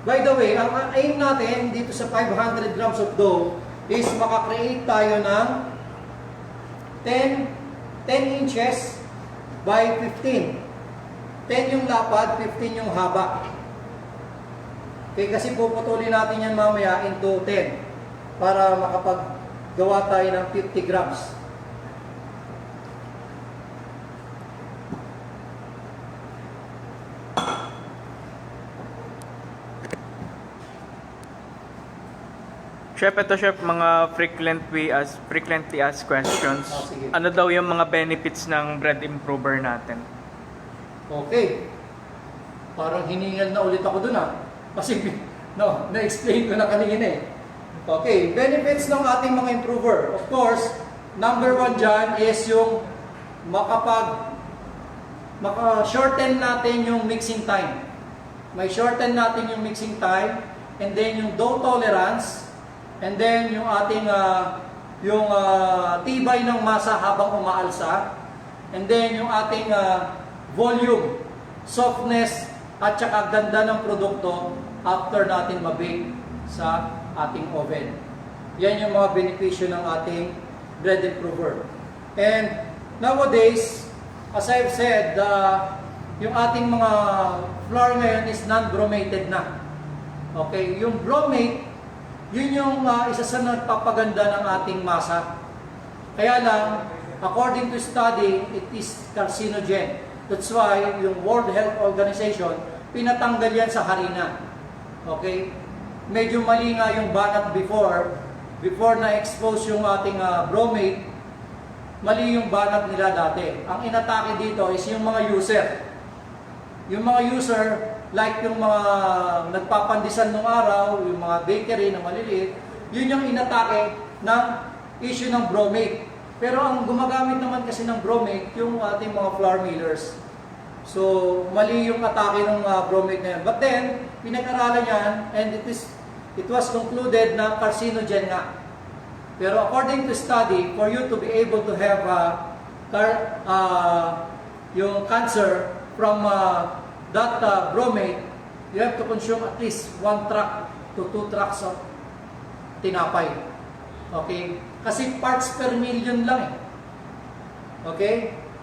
By the way, ang aim natin dito sa 500 grams of dough is makakreate tayo ng 10 inches by 15. 10 yung lapad, 15 yung haba. Okay, kasi puputulin natin yan mamaya into 10 para makapaggawa tayo ng 50 grams. Chef, ito chef, mga frequently asked questions. Sige. Ano daw yung mga benefits ng bread improver natin? Okay. Parang hiningal na ulit ako dun Kasi na-explain ko na kanina eh. Okay, benefits ng ating mga improver. Of course, number one dyan is yung maka-shorten natin yung mixing time. May shorten natin yung mixing time, and then yung dough tolerance, and then yung ating tibay ng masa habang umaalsa, and then yung ating volume, softness, at saka ganda ng produkto after natin mabake sa ating oven. Yan yung mga benepisyo ng ating bread improver. And nowadays, as I've said, yung ating mga flour ngayon is non-bromated na. Okay, yung bromate, yun yung isa sa nagpapaganda ng ating masa. Kaya lang, according to study, it is carcinogen. That's why yung World Health Organization, pinatanggal yan sa harina. Okay? Medyo mali nga yung banat before na-expose yung ating bromate, mali yung banat nila dati. Ang inatake dito is yung mga user. Yung mga user, like yung mga nagpapandisan nung araw, yung mga bakery na maliliit, yun yung inatake ng issue ng bromate. Pero ang gumagamit naman kasi ng bromate, yung ating mga flour millers. So, mali yung atake ng bromate na yan. But then, pinag-aralan yan, and it was concluded na carcinogen nga. Pero according to study, for you to be able to have yung cancer from that bromate, you have to consume at least 1 truck to 2 trucks of tinapay. Okay? Kasi parts per million lang eh. Okay?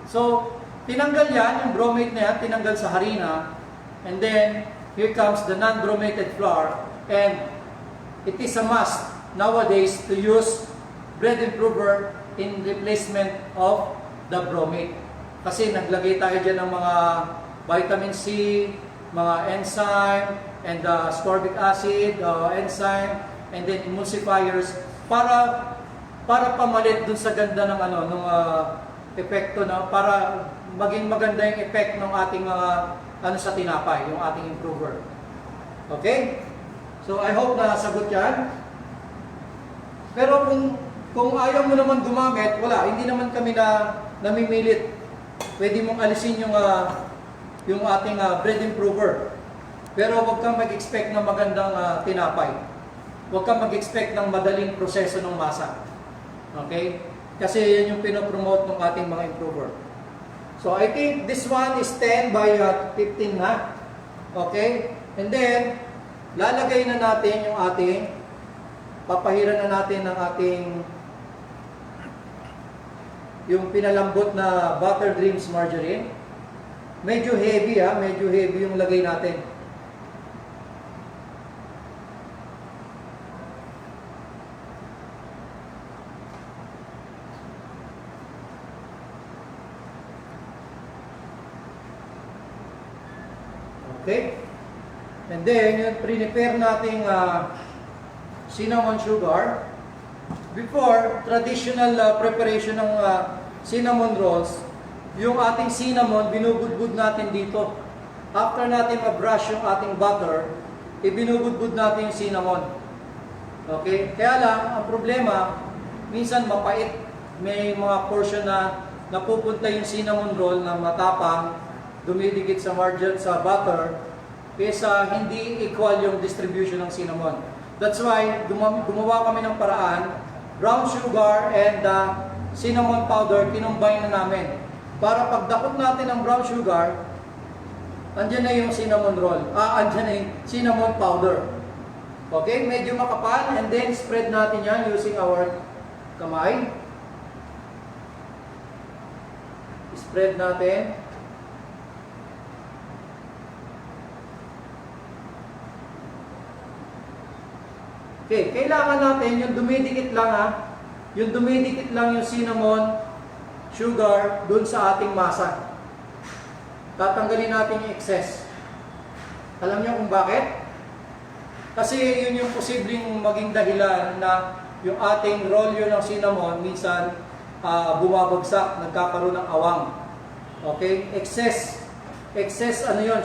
So, tinanggal yan, yung bromate na yan, tinanggal sa harina. And then, here comes the non-bromated flour. And it is a must nowadays to use bread improver in replacement of the bromate. Kasi naglagay tayo dyan ng mga vitamin C, mga enzyme, and ascorbic acid, enzyme, and then emulsifiers para pamalit dun sa ganda ng epekto na para maging maganda yung effect ng ating mga sa tinapay, yung ating improver. Okay? So I hope na sagot yan. Pero kung ayaw mo naman gumamit, wala, hindi naman kami namimilit. Pwede mong alisin yung ating bread improver. Pero huwag kang mag-expect ng magandang tinapay. Huwag kang mag-expect ng madaling proseso ng masa. Okay? Kasi yan yung pinopromote ng ating mga improver. So I think this one is 10 by 15 na. Okay? And then, lalagay na natin yung papahiran na natin ng ating yung pinalambot na Butter Dreams margarine. Medyo heavy medyo heavy yung lagay natin. Okay? And then, yung prepare nating cinnamon sugar. Before, traditional preparation ng cinnamon rolls, yung ating cinnamon, binubudbud natin dito. After natin ma-brush yung ating butter, ibinubudbud natin yung cinnamon. Okay? Kaya lang, ang problema, minsan mapait. May mga portion na napupunta yung cinnamon roll na matapang, dumidikit sa margin sa butter, kaysa hindi equal yung distribution ng cinnamon. That's why gumawa kami ng paraan, brown sugar and cinnamon powder, kinumbine na namin. Para pagdakot natin ng brown sugar, andyan na yung cinnamon roll. Andyan na yung cinnamon powder. Okay, medyo makapal, and then spread natin yan using our kamay. Spread natin. Okay, kailangan natin yung dumidikit lang yung dumidikit lang yung cinnamon sugar dun sa ating masa. Tatanggalin natin yung excess. Alam niyo kung bakit? Kasi yun yung posibleng maging dahilan na yung ating rolyo ng cinnamon minsan bumabagsak, nagkakaroon ng awang. Okay? Excess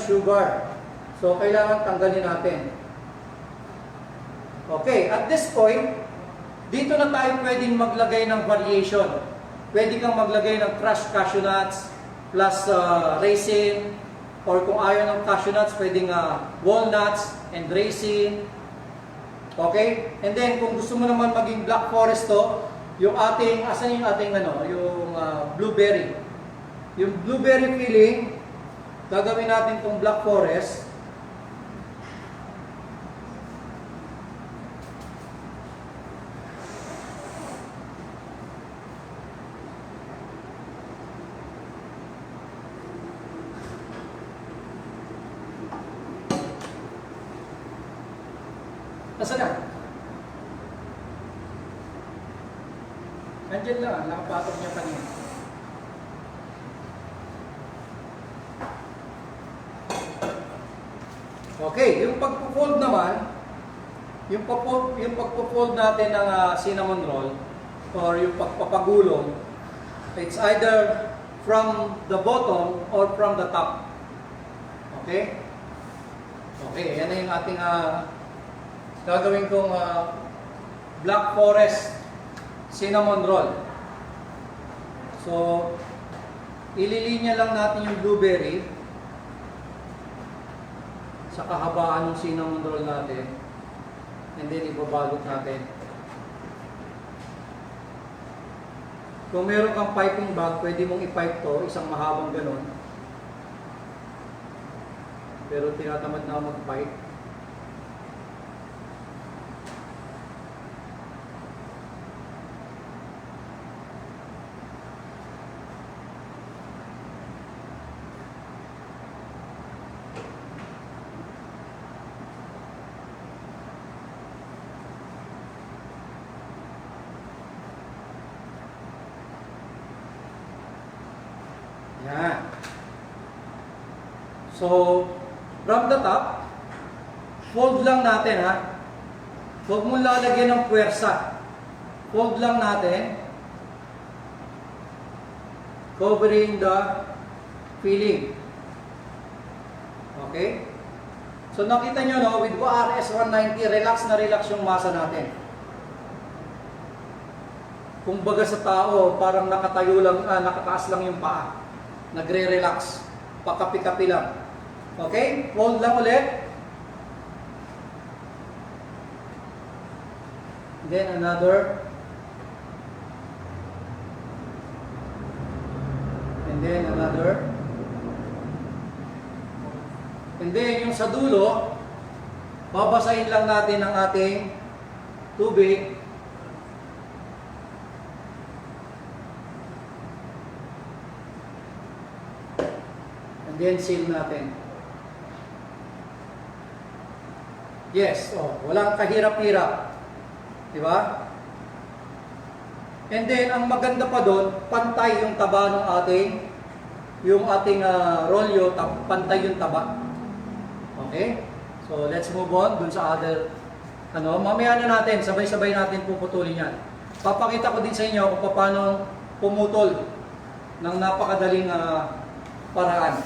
sugar. So kailangan tanggalin natin. Okay, at this point, dito na tayo pwedeng maglagay ng variation. Pwede kang maglagay ng crushed cashew nuts plus raisin, or kung ayaw ng cashew nuts, pwedeng walnuts and raisin. Okay? And then, kung gusto mo naman maging black forest to, yung ating, asan yung ating yung blueberry. Yung blueberry filling, gagawin natin itong black forest. Nasaan na? Andiyan lang, nakapatog niya kanina. Okay, yung pagpo-fold naman, yung pagpo-fold natin ng cinnamon roll or yung pagpapagulong, it's either from the bottom or from the top. Okay? Okay, yan na yung ating gagawin kong Black Forest cinnamon roll. So, ililinya lang natin yung blueberry sa kahabaan ng cinnamon roll natin. And then, ibabalot natin. Kung meron kang piping bag, pwede mong i-pipe to, isang mahabang ganon. Pero tinatamad na mag-pipe. Yan. So, from the top, fold lang natin ha. Huwag mo lalagyan ng puwersa. Fold lang natin. Covering the filling. Okay? So, nakita nyo no, with RS 190, relax na relax yung masa natin. Kung baga sa tao, parang nakatayo lang, nakataas lang yung paa. Nagre-relax. Pakapi-kapi lang. Okay? Fold lang ulit. Then another. And then another. And then yung sa dulo, babasahin lang natin ang ating tubig. And then seal natin. Yes, walang kahirap-hirap. Di ba? And then, ang maganda pa doon, pantay yung taba ng ating rolyo, pantay yung taba. Okay? So, let's move on dun sa other, mamaya na natin, sabay-sabay natin puputulin yan. Papakita ko din sa inyo kung paano pumutol ng napakadaling paraan.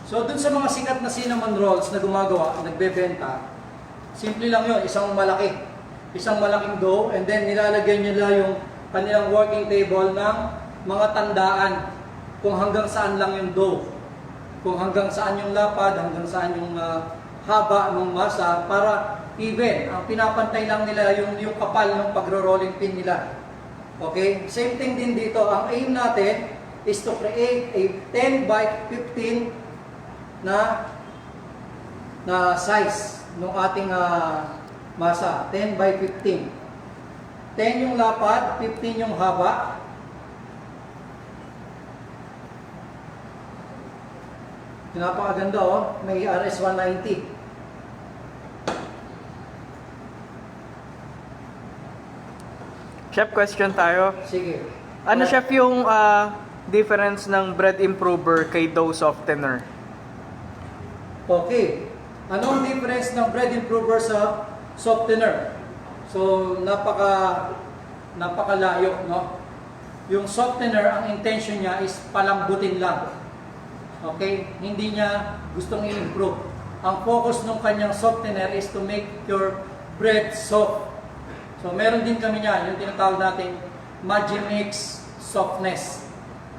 So, dun sa mga sikat na cinnamon rolls na gumagawa, nagbebenta, simple lang yun, isang malaking dough, and then nilalagyan nila yung kanilang working table ng mga tandaan kung hanggang saan lang yung dough, kung hanggang saan yung lapad, hanggang saan yung haba ng masa, para even, ang pinapantay lang nila yung kapal ng pagro-rolling pin nila. Okay? Same thing din dito, ang aim natin is to create a 10 by 15 na size ng ating masa, 10 by 15. 10 yung lapad, 15 yung haba. Napakaganda may RS 190. Chef, question tayo. Sige. Ano chef yung difference ng bread improver kay dough softener? Okay. Anong difference ng bread improver sa softener? So, napakalayo, no? Yung softener, ang intention niya is palambutin lang. Okay? Hindi niya gustong i-improve. Ang focus ng kanyang softener is to make your bread soft. So, meron din kami niyan, yung tinatawag natin Magimix softness.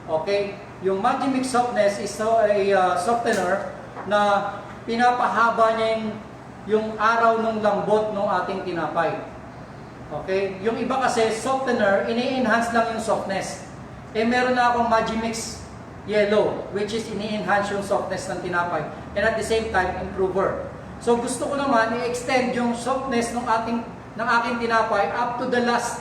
Okay? Yung Magimix softness is a softener na pinapahaba niya yung araw ng lambot ng ating tinapay. Okay? Yung iba kasi, softener, ini-enhance lang yung softness. Meron na akong Magimix yellow, which is ini-enhance yung softness ng tinapay. And at the same time, improver. So, gusto ko naman i-extend yung softness ng aking tinapay up to the last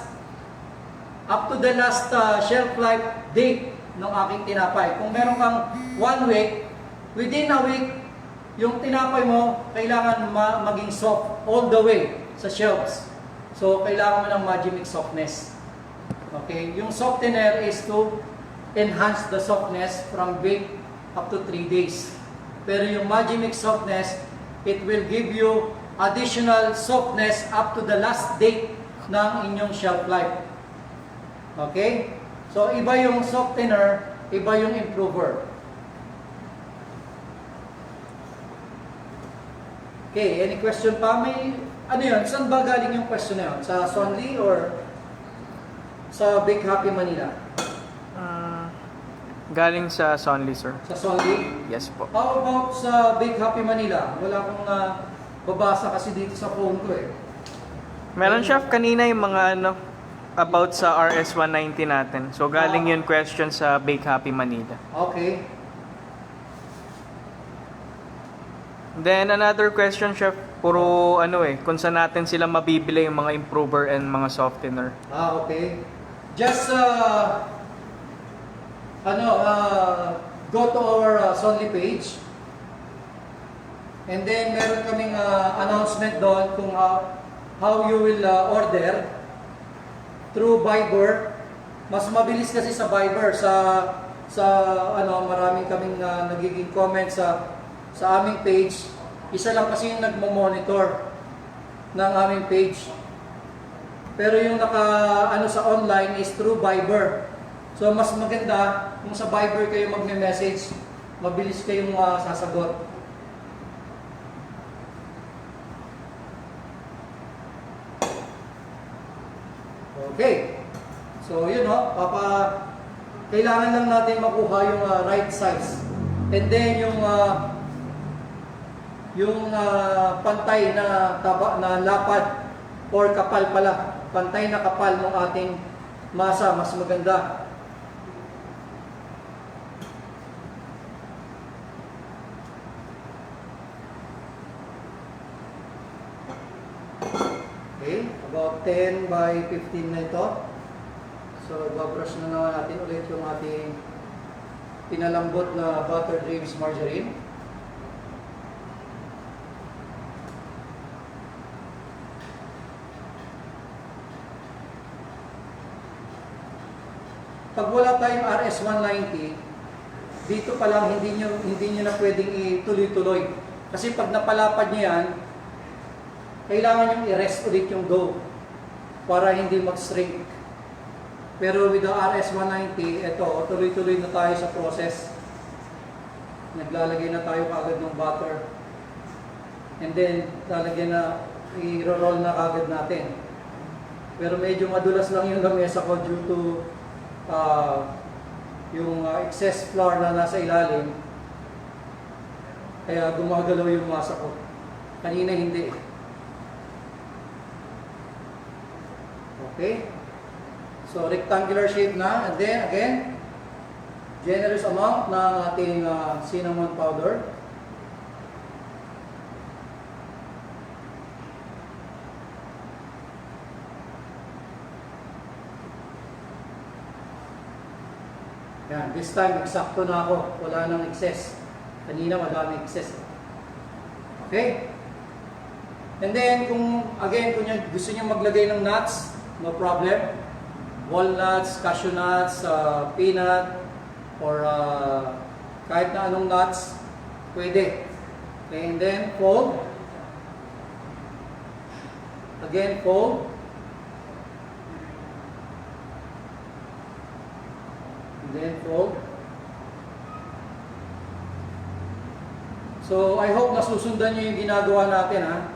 shelf life date ng aking tinapay. Kung meron kang 1 week, within a week, yung tinapay mo, kailangan maging soft all the way sa shelves. So, kailangan mo ng Magimix softness. Okay? Yung softener is to enhance the softness from bake up to 3 days. Pero yung Magimix softness, it will give you additional softness up to the last date ng inyong shelf life. Okay? So, iba yung softener, iba yung improver. Okay, any question pa? May, ano yun? Saan ba galing yung question na yun? Sa Sonly or sa Bake Happy Manila? Galing sa Sonly, sir. Sa Sonly? Yes po. How about sa Bake Happy Manila? Wala akong babasa kasi dito sa phone ko eh. Meron, chef, kanina yung mga about sa RS190 natin. So, galing yun question sa Bake Happy Manila. Okay. Then, another question, chef, puro kung saan natin sila mabibili yung mga improver and mga softener. Okay. Just, go to our Sonly page. And then, meron kaming announcement doon kung how you will order through Viber. Mas mabilis kasi sa Viber maraming kaming nagiging comment sa aming page. Isa lang kasi yung nagmo-monitor ng aming page. Pero yung sa online is through Viber. So mas maganda kung sa Viber kayo magme-message, mabilis kayong sasagot. Okay. So yun kailangan lang natin makuha yung right size. And then yung pantay na taba na lapad or kapal pala, pantay na kapal ng ating masa mas maganda. Okay, about 10 by 15 na ito. So, babrush na naman natin ulit yung ating pinalambot na butter dreams margarine. Pag wala tayong RS190, dito pa lang hindi nyo na pwedeng ituloy-tuloy. Kasi pag napalapad nyo yan, kailangan yung i-rest ulit yung dough para hindi mag-shrink. Pero with the RS190, eto, tuloy-tuloy na tayo sa process. Naglalagay na tayo kagad ng butter. And then, i-roll na kagad natin. Pero medyo madulas lang yung lamesa ko due to yung excess flour na nasa ilalim. Kaya gumagalaw yung masa ko. Kanina hindi. Okay? So, rectangular shape na. And then, again, generous amount ng ating cinnamon powder. Yan, this time, eksakto na ako. Wala nang excess. Kanina, madami excess. Okay? And then, kung gusto niyo maglagay ng nuts, no problem. Walnuts, cashew nuts, peanut, or kahit na anong nuts, pwede. Okay, and then fold. Again, fold. And then fold. So, I hope nasusundan niyo yung ginagawa natin, ha?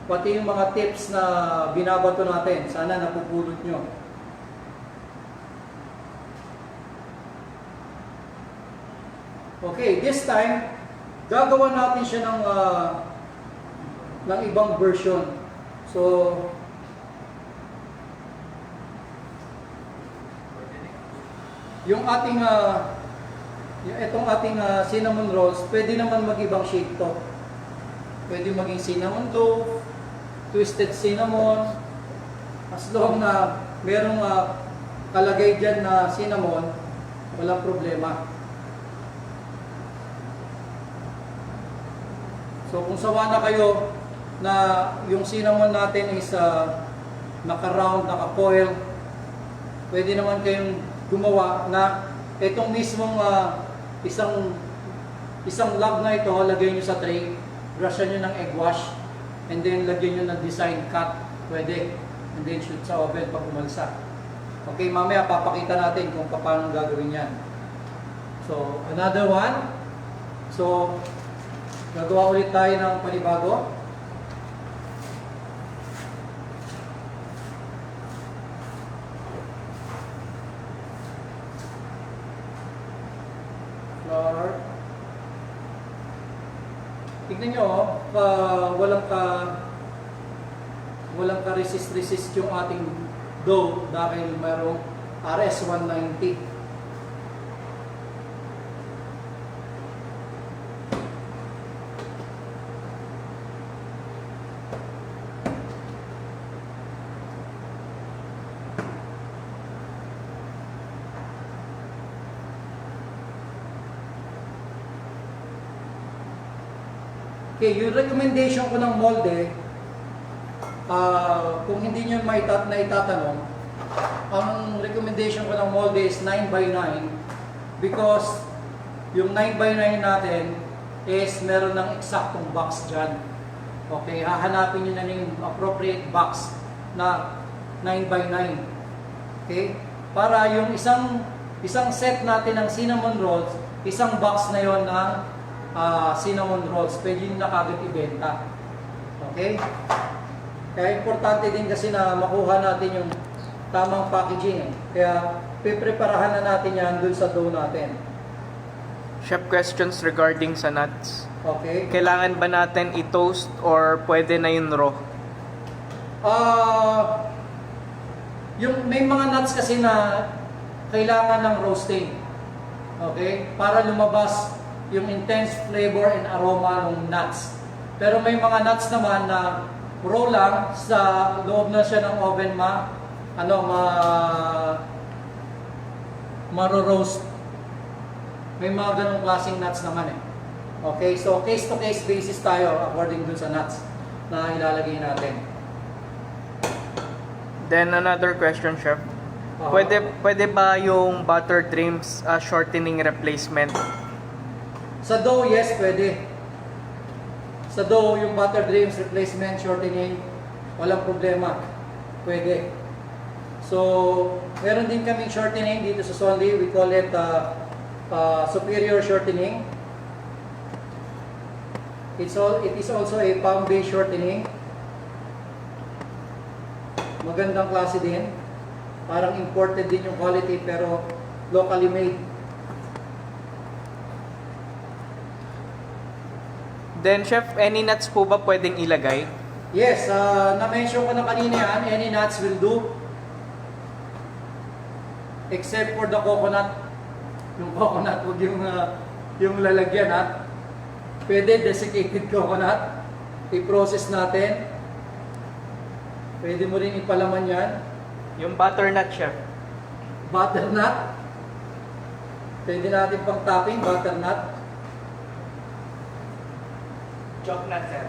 Pati yung mga tips na binabato natin, sana napupulot nyo. Okay, this time, gagawa natin siya ng ibang version. So, yung ating itong ating cinnamon rolls, pwede naman mag-ibang shape to. Pwede maging cinnamon loaf, twisted cinnamon, as long na merong kalagay dyan na cinnamon, walang problema. So kung sawa na kayo na yung cinnamon natin is naka-round, naka-coil, pwede naman kayong gumawa na itong mismong isang log na ito, lagay nyo sa tray, brushan nyo ng egg wash, and then lagyan nyo ng design cut, pwede, and then shoot sa oven pag umalsa. Okay, mamaya papakita natin kung paano gagawin yan. So, another one. So, gagawa ulit tayo ng panibago. Flour. Tignan nyo, walang ka-resist yung ating dough dahil mayroong RS-190. Okay, yung recommendation ko ng molde, kung hindi nyo naitatanong, ang recommendation ko ng molde is 9x9 because yung 9x9 natin is meron ng eksaktong box dyan. Okay, hahanapin nyo na yung appropriate box na 9x9. Okay, para yung isang set natin ng cinnamon rolls, isang box na yon ng cinnamon rolls, pwede nyo na kagad ibenta. Okay? Kaya importante din kasi na makuha natin yung tamang packaging. Kaya pipreparahan na natin yan dun sa dough natin. Chef, questions regarding sa nuts. Okay? Kailangan ba natin i-toast or pwede na yun raw? Yung may mga nuts kasi na kailangan ng roasting. Okay? Para lumabas yung intense flavor and aroma ng nuts. Pero may mga nuts naman na raw lang, sa loob na siya ng oven maro-roast. May mga ganong klaseng nuts naman eh. Okay, so case to case basis tayo according dun sa nuts na ilalagay natin. Then another question, Chef. Pwede ba yung butter dreams shortening replacement? Sa dough, yes, pwede. Sa dough, yung butter dreams replacement, shortening, walang problema. Pwede. So, meron din kaming shortening dito sa Sonly. We call it superior shortening. It is also a palm-based shortening. Magandang klase din. Parang imported din yung quality pero locally made. Then, Chef, any nuts po ba pwedeng ilagay? Yes, na-mention ko na kanina yan, any nuts will do. Except for the coconut. Yung coconut, huwag yung lalagyan ha. Pwede desiccated coconut. I-process natin. Pwede mo rin ipalaman yan. Yung butternut, Chef. Butternut. Pwede natin pang topping, butternut. Chocolate, sir.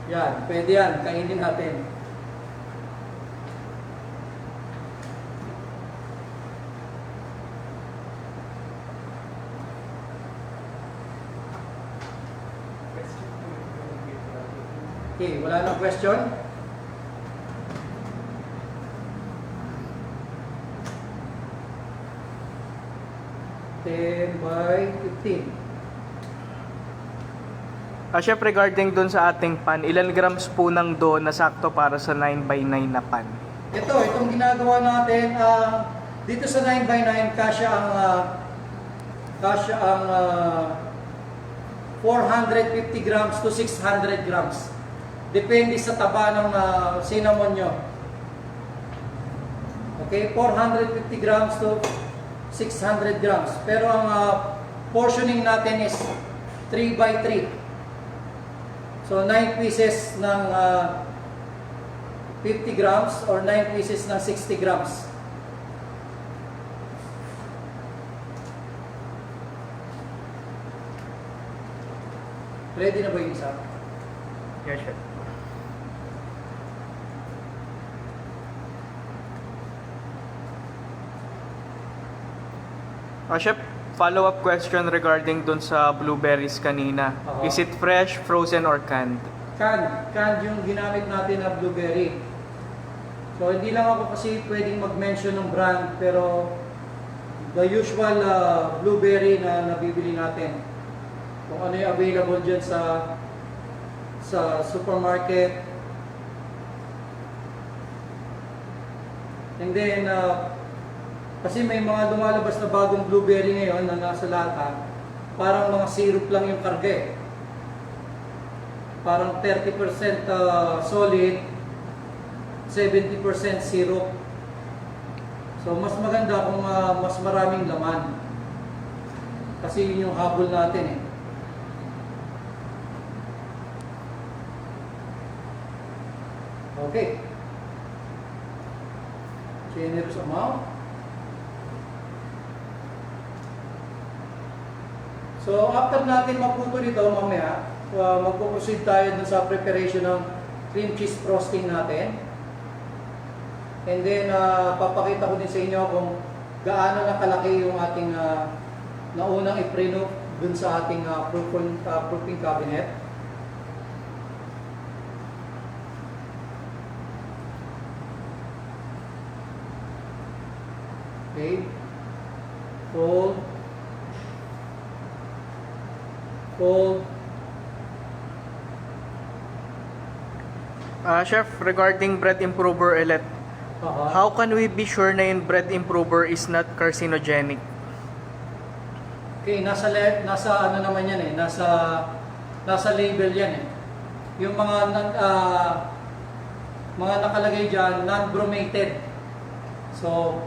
Yan, pwede yan. Kainin natin. Okay, wala nang question? Ten by 15. Chef, regarding dun sa ating pan, ilan grams po ng dough na sakto para sa 9x9 na pan? Itong ginagawa natin, dito sa 9x9, kasya ang 450 grams to 600 grams. Depende sa taba ng cinnamon nyo. Okay, 450 grams to 600 grams. Pero ang portioning natin is 3 by 3. So 9 pieces ng 50 grams or 9 pieces ng 60 grams. Ready na ba yung isa? Yes, chef. Chef, follow-up question regarding dun sa blueberries kanina. Oo. Is it fresh, frozen, or canned? Canned yung ginamit natin na blueberry. So hindi lang ako kasi pwedeng mag-mention ng brand, pero the usual blueberry na nabibili natin. Kung ano yung available dyan sa supermarket. And then, kasi may mga lumalabas na bagong blueberry ngayon na nasa lata, parang mga syrup lang yung karga eh. Parang 30% solid, 70% syrup. So mas maganda kung mas maraming laman. Kasi yun yung habol natin eh. Okay. Generous amount. So after natin maputo nito mamaya, magpo-proceed tayo dun sa preparation ng cream cheese frosting natin. And then papakita ko din sa inyo kung gaano na kalaki yung ating naunang ipreno dun sa ating proofing cabinet. Okay. Fold. Chef, regarding bread improver ulit, how can we be sure na yung bread improver is not carcinogenic? Okay, nasa ano naman yan eh, nasa label yan eh. Yung mga nakalagay diyan non-bromated. So,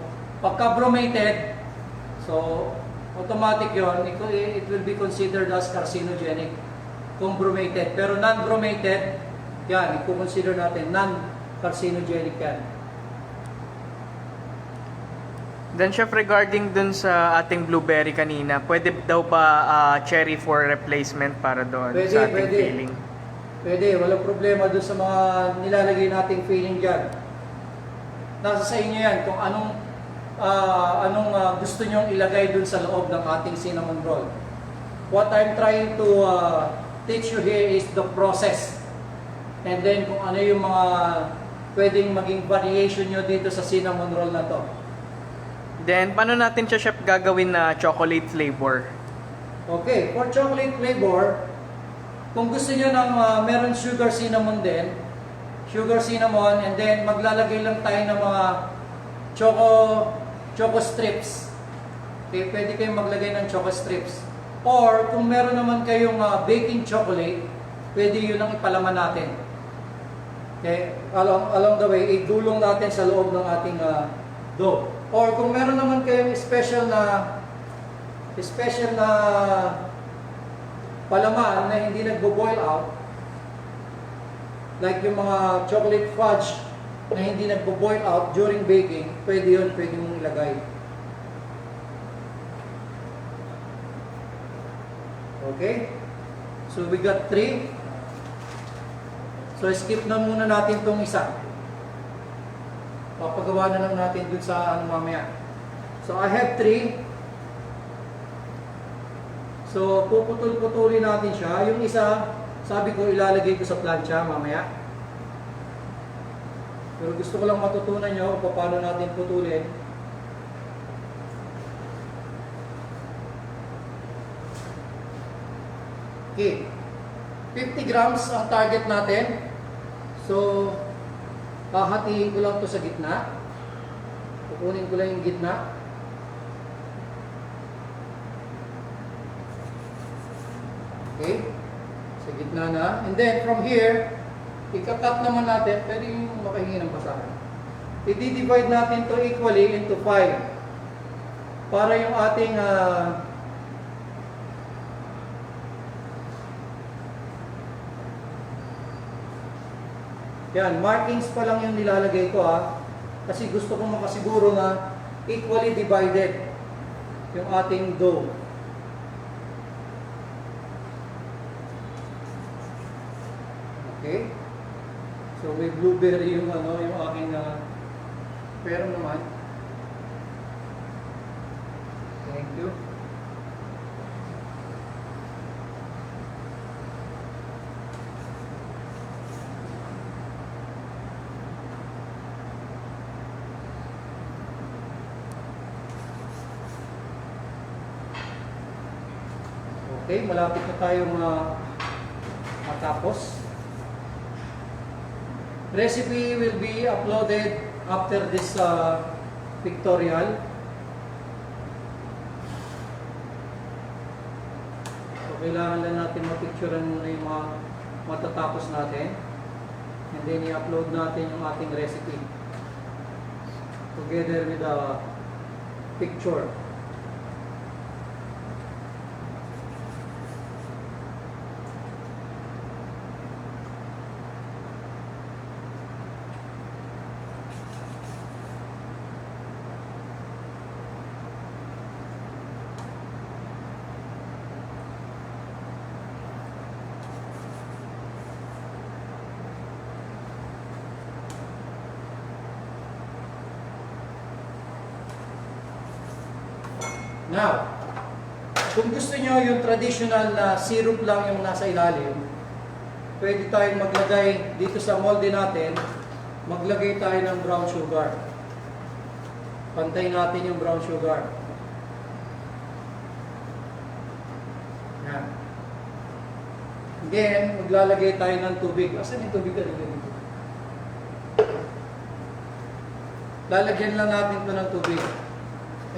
pagka bromated, so automatic yon, it will be considered as carcinogenic kung bromated. Pero non-bromated, yan, i-consider natin non-carcinogenic yan. Then chef, regarding dun sa ating blueberry kanina, pwede daw ba cherry for replacement para doon sa ating filling? Pwede, walang problema dun sa mga nilalagay nating filling dyan. Nasa sa inyo yan kung anong gusto nyong ilagay dun sa loob ng ating cinnamon roll. What I'm trying to teach you here is the process. And then kung ano yung mga pwedeng maging variation nyo dito sa cinnamon roll na to. Then, paano natin siya, chef, gagawin na chocolate flavor? Okay, for chocolate flavor, kung gusto nyo ng meron sugar cinnamon din, and then maglalagay lang tayo ng mga choco strips. Okay, pwede kayong maglagay ng choco strips. Or kung meron naman kayong baking chocolate, pwede yun ang ipalaman natin. Okay, along the way, idulong natin sa loob ng ating dough. Or kung meron naman kayong special na palaman na hindi nagbo-boil out, like yung mga chocolate fudge na hindi nagbo-boil out during baking, pwede mong ilagay. Okay? So we got 3. So skip na muna natin tong isa. Papagawa na lang natin dun sa mamaya. So I have 3. So puputol-putulin natin siya. Yung isa, sabi ko ilalagay ko sa plancha mamaya. Pero gusto ko lang matutunan nyo kung paano natin putulin. Okay. 50 grams ang target natin. So, hahatiin ko lang to sa gitna. Kukunin ko lang yung gitna. Okay. Sa gitna na. And then, from here, ika-cut naman natin. Pwede yung makahingi ng basahan. I-divide natin to equally into 5. Para yung ating yan, markings pa lang yung nilalagay ko kasi gusto kong makasiguro na equally divided yung ating dough. Okay. So may blueberry yung ano, yung aking pero naman. Thank you. Okay, malapit na tayong matapos. Recipe will be uploaded after this pictorial. So, kailangan lang natin mapicturean muna yung mga matatapos natin. And then i-upload natin yung ating recipe together with the picture. Now, kung gusto nyo yung traditional na syrup lang yung nasa ilalim, pwede tayong maglagay dito sa molde natin, maglagay tayo ng brown sugar. Pantay natin yung brown sugar. Yan. Then, maglalagay tayo ng tubig. Asan yung tubig na dito? Lalagyan lang natin ito ng tubig.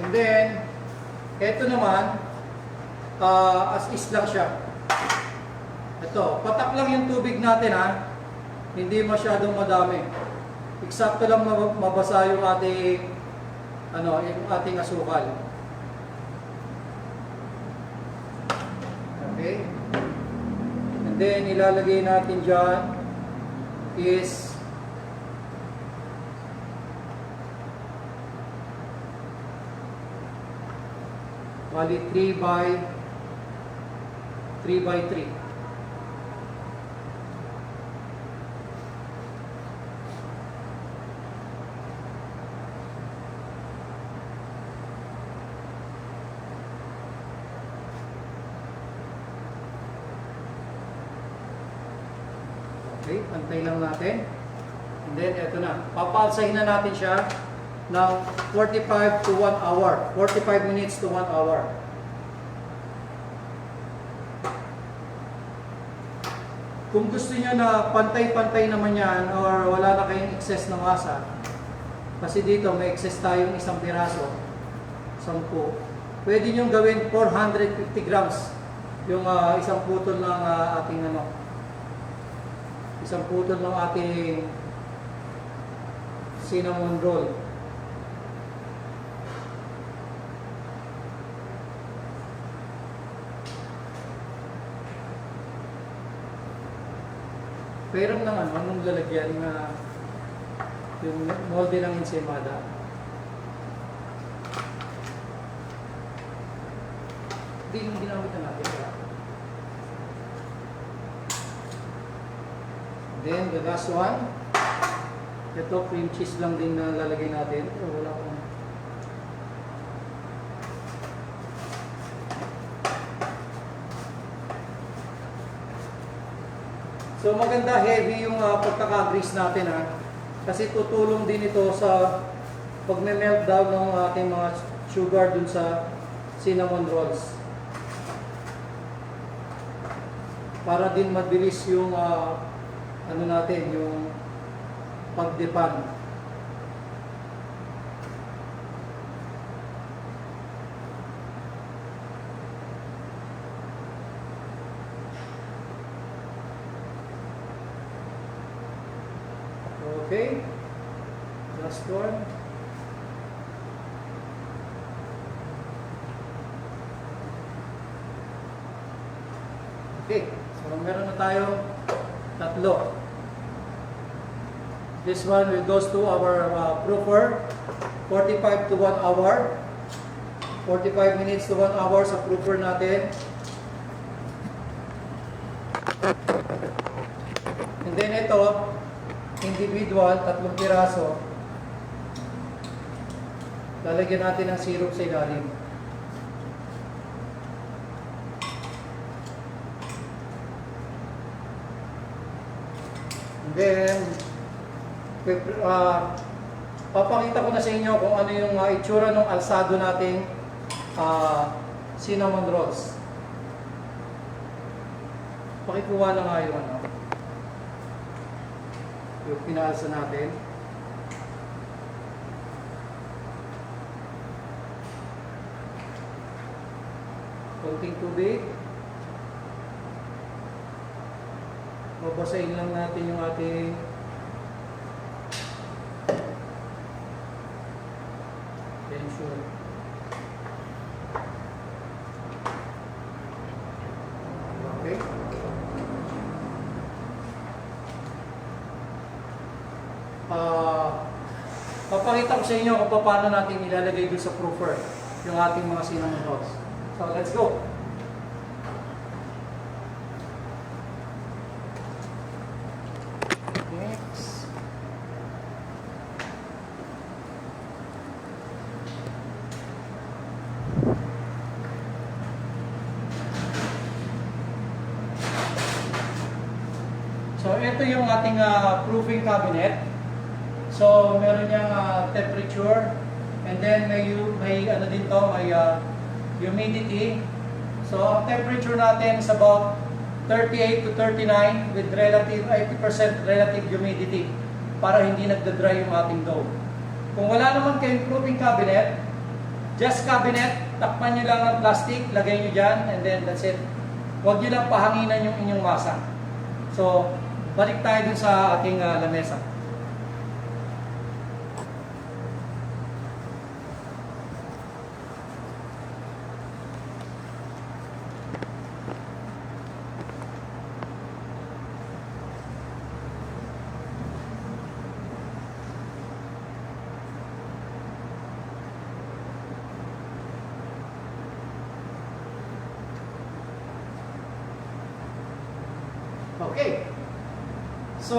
And then, ito naman, as is lang siya. Ito, patak lang yung tubig natin ha. Hindi masyadong madami. Eksakto lang mabasa yung ating, yung ating asukal. Okay? And then, ilalagay natin dyan is bali 3 by 3. Okay, pantay lang natin. And then, eto na. Papalsahin na natin siya ng 45 to 1 hour. 45 minutes to 1 hour. Kung gusto niyo na pantay-pantay naman yan or wala na kayong excess ng masa, kasi dito may excess tayong isang piraso, 10, pwede nyo gawin 450 grams yung isang putol ng ating isang putol ng ating cinnamon roll. Pero naman, anong lalagyan na yung molde ng ensaymada. Hindi yung ginamit na natin. Then, the last one. Ito, cream cheese lang din na lalagay natin. Pero wala pang... So maganda heavy yung pagkaka-grease natin kasi tutulong din ito sa pag-melt-down ng ating mga sugar dun sa cinnamon rolls. Para din mabilis yung natin, yung pagdepan. Okay, last one. Okay, so meron na tayo tatlo. This one will goes to our proofer, 45 to 1 hour. 45 minutes to 1 hour sa proofer natin. And then ito, individual, 3 piraso. Lalagyan natin ng syrup sa ilalim. And then, papakita ko na sa inyo kung ano yung itsura ng alsado nating cinnamon rolls. Pakikuha na nga yung yung pinaalsa natin. Konting tubig. Babasahin lang natin yung ating tension. Okay. Papakita ko sa inyo kung paano natin ilalagay doon sa proofer yung ating mga cinnamon rolls. So, let's go. Next. So, ito yung ating proofing cabinet. So, meron niyang temperature, and then may ano din to, may humidity. So, ang temperature natin is about 38 to 39 with relative 80% relative humidity para hindi nagda-dry yung ating dough. Kung wala naman kayong proofing cabinet, just cabinet, takpan nyo lang ng plastic, lagay nyo dyan, and then that's it. Huwag nyo lang pahanginan yung inyong masa. So, balik tayo dun sa ating lamesa. Okay. So,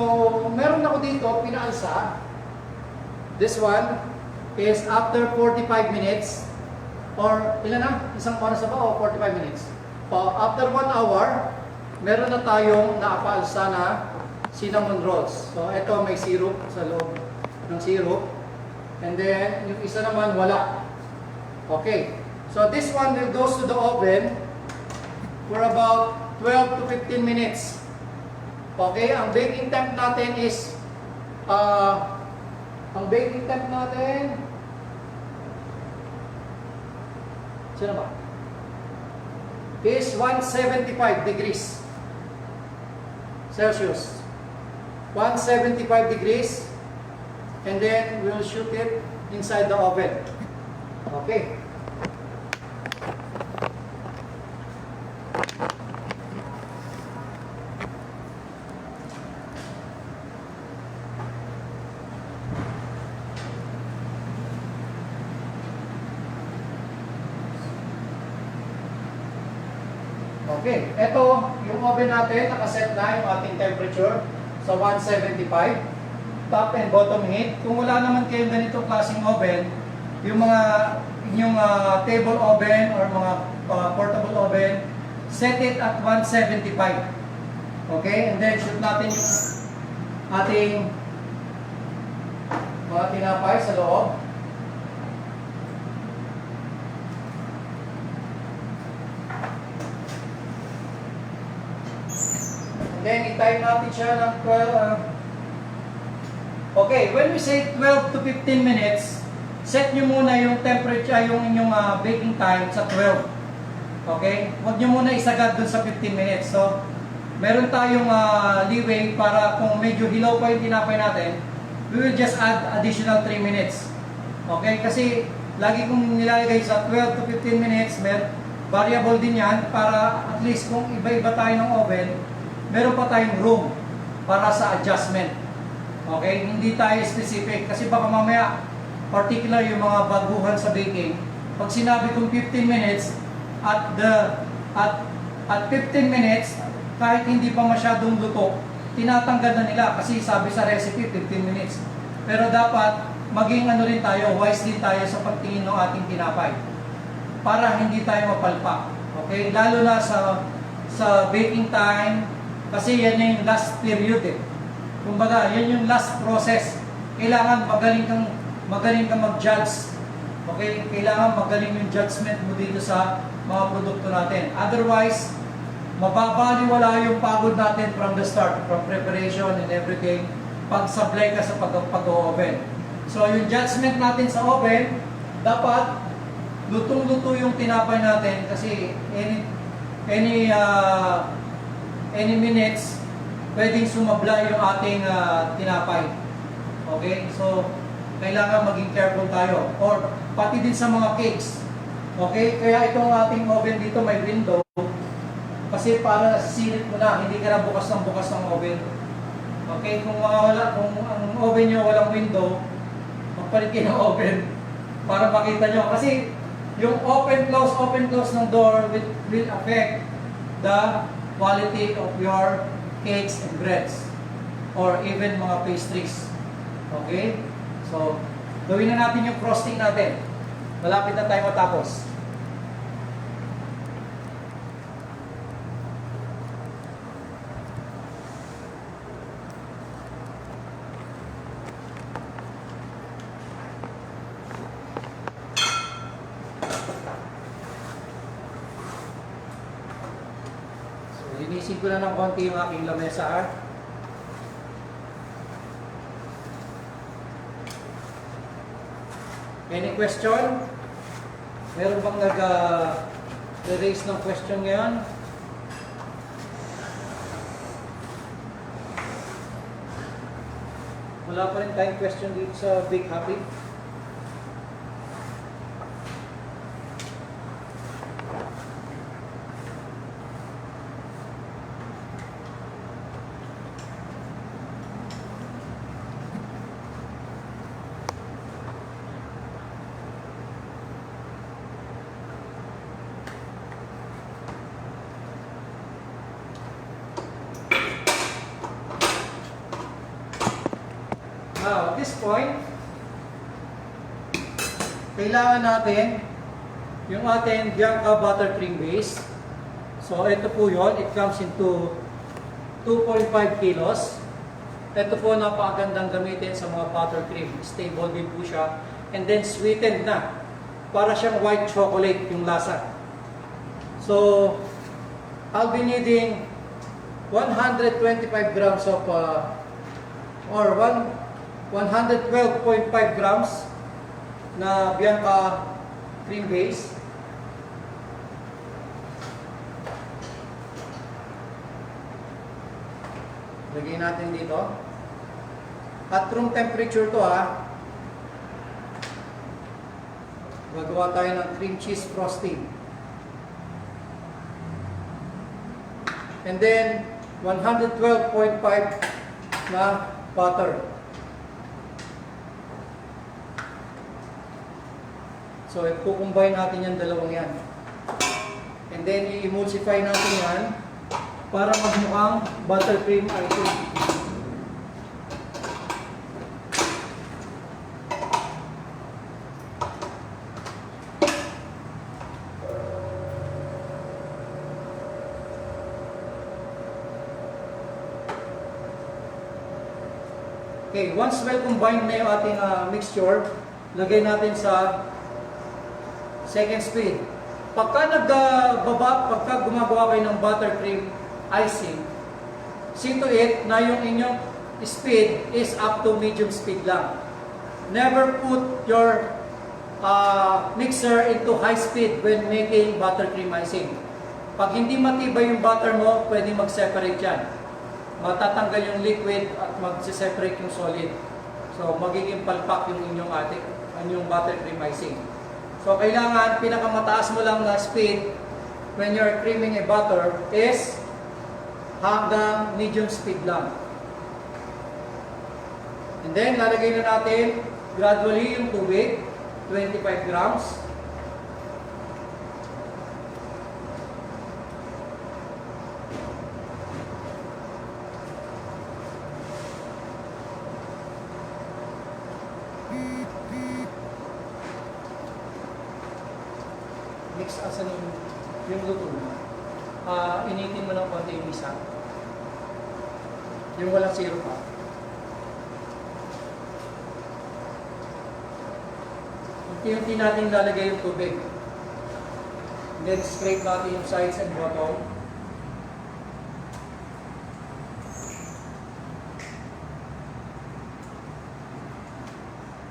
meron ako dito, pinaalsa. This one is after 45 minutes or ilan na? Isang oras na ba o 45 minutes? After 1 hour, meron na tayong naapaalsa na cinnamon rolls. So, ito may syrup sa loob ng syrup. And then, yung isa naman wala. Okay. So, this one will goes to the oven for about 12 to 15 minutes. Okay, ang baking temp natin is sino ba? Is 175 degrees Celsius. 175 degrees, and then we'll shoot it inside the oven. Okay. Okay, ito yung oven natin, nakaset na yung ating temperature sa 175, top and bottom heat. Kung wala naman kayong ganitong klaseng oven, yung mga inyong table oven or mga portable oven, set it at 175. Okay, and then shoot natin yung ating mga tinapay sa loob. Then, i-time natin siya ng 12. Okay, when we say 12 to 15 minutes, set nyo muna yung temperature, yung inyong baking time sa 12. Okay? Huwag nyo muna isagad dun sa 15 minutes. So, meron tayong leeway para kung medyo hilaw pa yung tinapay natin, we will just add additional 3 minutes. Okay? Kasi, lagi kong nilalagay sa 12 to 15 minutes, variable din yan para at least kung iba-iba tayo ng oven, meron pa tayong room para sa adjustment. Okay? Hindi tayo specific. Kasi baka mamaya, particular yung mga baguhan sa baking, pag sinabi kong 15 minutes, at 15 minutes, kahit hindi pa masyadong luto, tinatanggal na nila kasi sabi sa recipe 15 minutes. Pero dapat maging ano rin tayo, wise din tayo sa pagtingin ng ating tinapay para hindi tayo mapalpak. Okay? Lalo na sa baking time kasi yan yung last period eh. Kumbaga, yan yung last process. Kailangan magaling kang mag-judge. Okay? Kailangan magaling yung judgment mo dito sa mga produkto natin. Otherwise, mababaliwala yung pagod natin from the start, from preparation and everything, pag-supply ka sa pag-oven. So, yung judgment natin sa oven, dapat lutong-luto yung tinapay natin kasi any minutes, pwedeng sumabla yung ating tinapay. Okay? So, kailangan maging careful tayo. Or, pati din sa mga cakes. Okay? Kaya itong ating oven dito may window. Kasi para sisilip mo na, hindi ka na bukas ng oven. Okay? Kung ang oven nyo walang window, magpalit kayo ng oven para makita nyo. Kasi yung open close ng door will affect the quality of your cakes and breads or even mga pastries. Okay? So, gawin na natin yung frosting natin. Malapit na tayo matapos. So, linisin ko na ng konti yung aking lamesa. Any question? Meron bang nag-raise ng question ngayon? Wala pa rin tayong question dito sa Big Happy. Now, at this point, kailangan natin yung ating Bianca buttercream base. So, ito po yun. It comes into 2.5 kilos. Ito po napakagandang gamitin sa mga buttercream. Stable din po siya. And then sweetened na. Para siyang white chocolate yung lasa. So, I'll be needing 125 grams of 112.5 grams na Bianca cream base. Lagyan natin dito. At room temperature to ha. Gagawa tayo ng cream cheese frosting. And then 112.5 na butter. So, i-combine natin yung dalawang yan. And then, i-emulsify natin yan para magmukhang buttercream icing. Okay, once well combined na yung ating mixture, lagay natin sa second speed. Pagka gumagawa kayo ng buttercream icing, see to it na yung inyong speed is up to medium speed lang. Never put your mixer into high speed when making buttercream icing. Pag hindi matibay yung butter mo, pwede mag-separate yan. Matatanggal yung liquid at mag-separate yung solid. So, magiging palpak yung inyong buttercream icing. So, kailangan pinakamataas mo lang na speed when you're creaming a butter is hanggang medium speed lang. And then, lalagay na natin gradually yung tubig, 25 grams. mix asan yung luto mo. Initin mo ng konti yung isa. Yung walang syrup pa. Unti-unti natin lalagay yung tubig. Then scrape natin yung sides and bottom.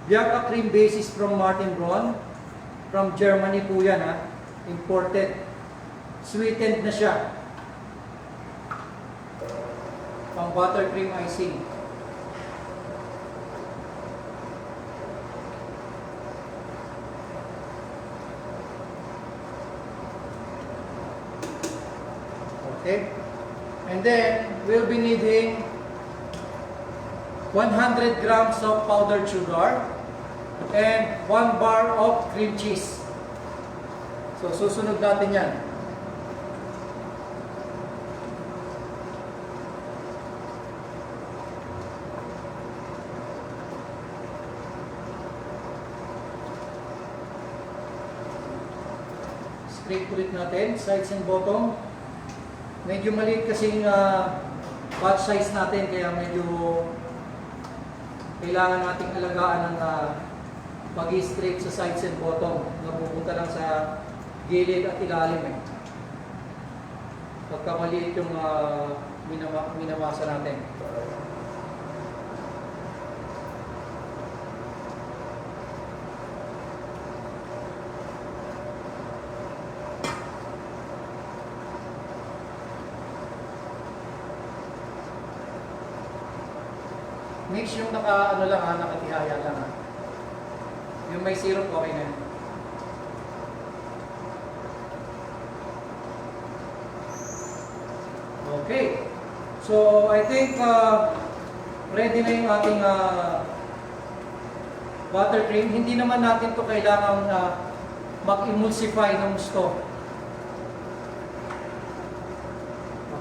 Bianca cream base is from Martin Braun. From Germany po yan ha. Imported. Sweetened na siya. Pang buttercream icing. Okay. And then, we'll be needing 100 grams of powdered sugar and 1 bar of cream cheese. So, susunod natin yan. Scrape ulit natin, sides and bottom. Medyo maliit kasing batch size natin, kaya medyo kailangan nating alagaan ng pag-i-scrape sa sides and bottom. Napupunta lang sa gilid at ilalim eh. Pagka maliit yung minamasa natin. Mix yung nakatihaya lang ha. Yung may syrup, okay na. Okay. So, I think ready na yung ating buttercream. Hindi naman natin to kailangan mag-emulsify ng gusto.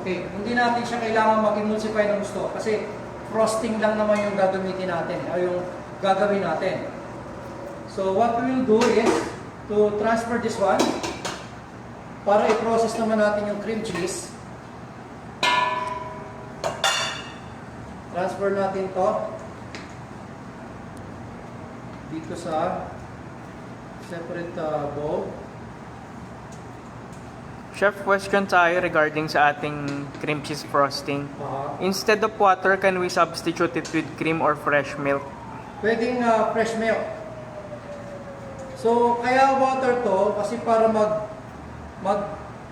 Okay. Hindi natin siya kailangan mag-emulsify ng gusto kasi frosting lang naman yung gagamitin natin, o yung gagawin natin. So what we will do is to transfer this one para i-process naman natin yung cream cheese. Transfer natin to dito sa separate bowl. Chef, question tayo regarding sa ating cream cheese frosting. Instead of water, can we substitute it with cream or fresh milk? Pwedeng fresh milk. So, kaya water to kasi para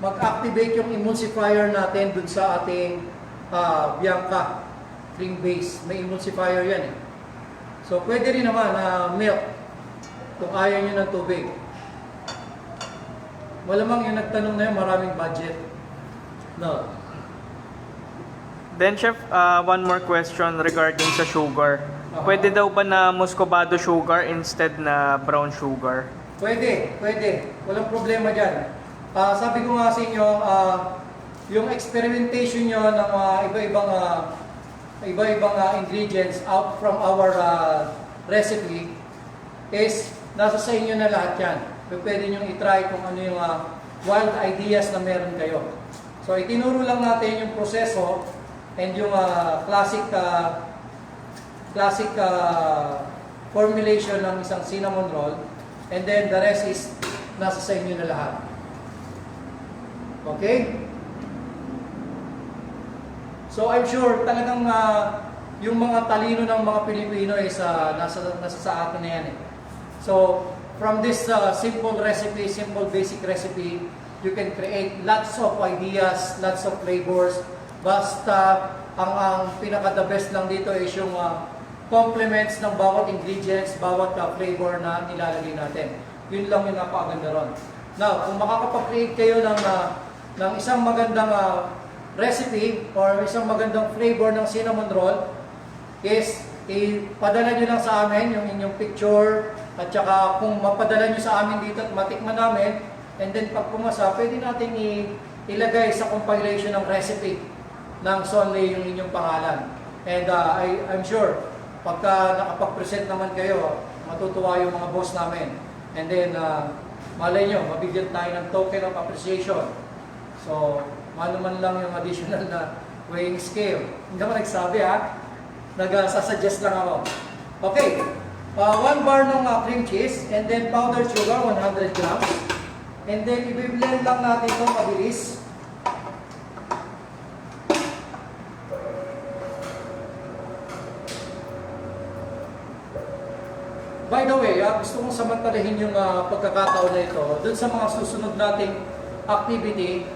mag-activate yung emulsifier natin dun sa ating Bianca cream base. May emulsifier yan eh. So, pwede rin naman milk kung ayaw nyo ng tubig. Malamang yung nagtanong na yun, maraming budget. No. Then Chef, one more question regarding sa sugar. Pwede daw ba na muscovado sugar instead na brown sugar? Pwede. Walang problema dyan. Sabi ko nga sa inyo, yung experimentation nyo ng iba-ibang ingredients out from our recipe is nasa sa inyo na lahat yan. Pwede nyo i-try kung ano yung wild ideas na meron kayo. So, itinuro lang natin yung proseso and yung classic formulation ng isang cinnamon roll, and then the rest is nasa sa inyo na lahat. Okay? So, I'm sure talagang yung mga talino ng mga Pilipino is nasa sa atin na yan eh. So, from this simple recipe, simple basic recipe, you can create lots of ideas, lots of flavors. Basta ang pinaka the best lang dito is yung complements ng bawat ingredients, bawat flavor na nilalagay natin. Yun lang yung napakaganda ron. Now, kung makakapag-create kayo ng isang magandang recipe or isang magandang flavor ng cinnamon roll, is ipadala nyo lang sa amin yung inyong picture. At saka kung mapadala nyo sa amin dito at matikman namin, and then pag pumasa, pwede natin ilagay sa compilation ng recipe ng Sonley yung inyong pangalan. And I'm sure, pagka nakapag-present naman kayo, matutuwa yung mga boss namin. And then, malay nyo, mabigyan tayo ng token of appreciation. So, ano man lang yung additional na weighing scale. Hindi naman nagsabi ha, nagsasuggest lang ako. Okay, 1 bar ng cream cheese, and then powdered sugar, 100 grams. And then, i-blend lang natin ito mabilis. By the way, gusto kong samantalahin yung pagkakataon na ito. Doon sa mga susunod nating activity,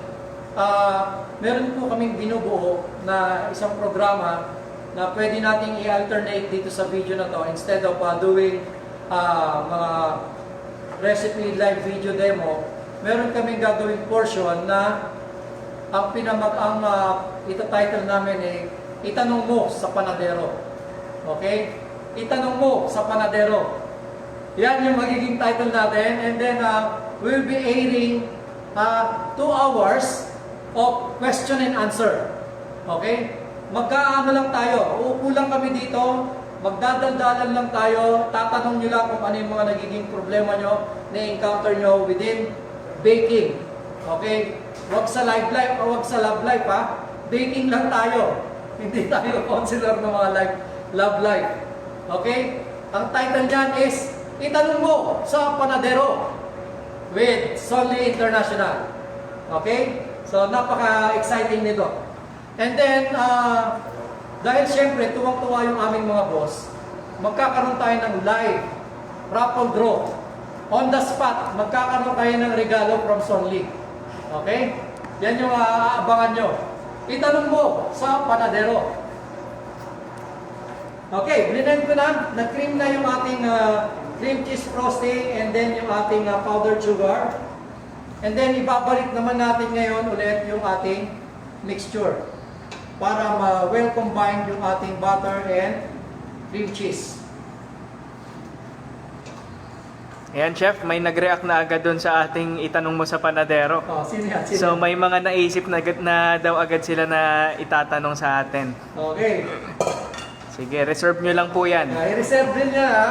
meron po kaming binubuo na isang programa na pwede nating i-alternate dito sa video na to. Instead of doing mga recipe live video demo, meron kaming gagawing portion na ang ita-title namin ay Itanong Mo sa Panadero. Okay? Itanong Mo sa Panadero. Yan yung magiging title natin. And then, we'll be airing 2 hours of question and answer. Okay? Magkaano lang tayo. Uupo lang kami dito. Magdadaldalan lang tayo. Tatanong nyo lang kung ano yung mga nagiging problema nyo na-encounter nyo within baking. Okay? Huwag sa live life o huwag sa love life ha. Baking lang tayo. Hindi tayo consider ng mga love life. Okay? Ang title niyan is Itanong Mo sa Panadero with Solly International. Okay? So, napaka-exciting nito. And then, dahil syempre, tuwang-tuwa yung aming mga boss, magkakaroon tayo ng live raffle draw. On the spot, magkakaroon tayo ng regalo from Solly. Okay? Yan yung aabangan nyo. Itanong Mo sa Panadero. Okay, blend ko na. Nag-cream na yung ating cream cheese frosting and then yung ating powdered sugar. And then ibabalik naman natin ngayon ulit yung ating mixture para well combined yung ating butter and cream cheese. Ayan, Chef, may nag-react na agad doon sa ating Itanong Mo sa Panadero. Oh, sino yan? Sino So yan? may mga naisip na daw agad sila na itatanong sa atin. Okay. Sige, reserve nyo lang po yan. I-reserve din niya ha.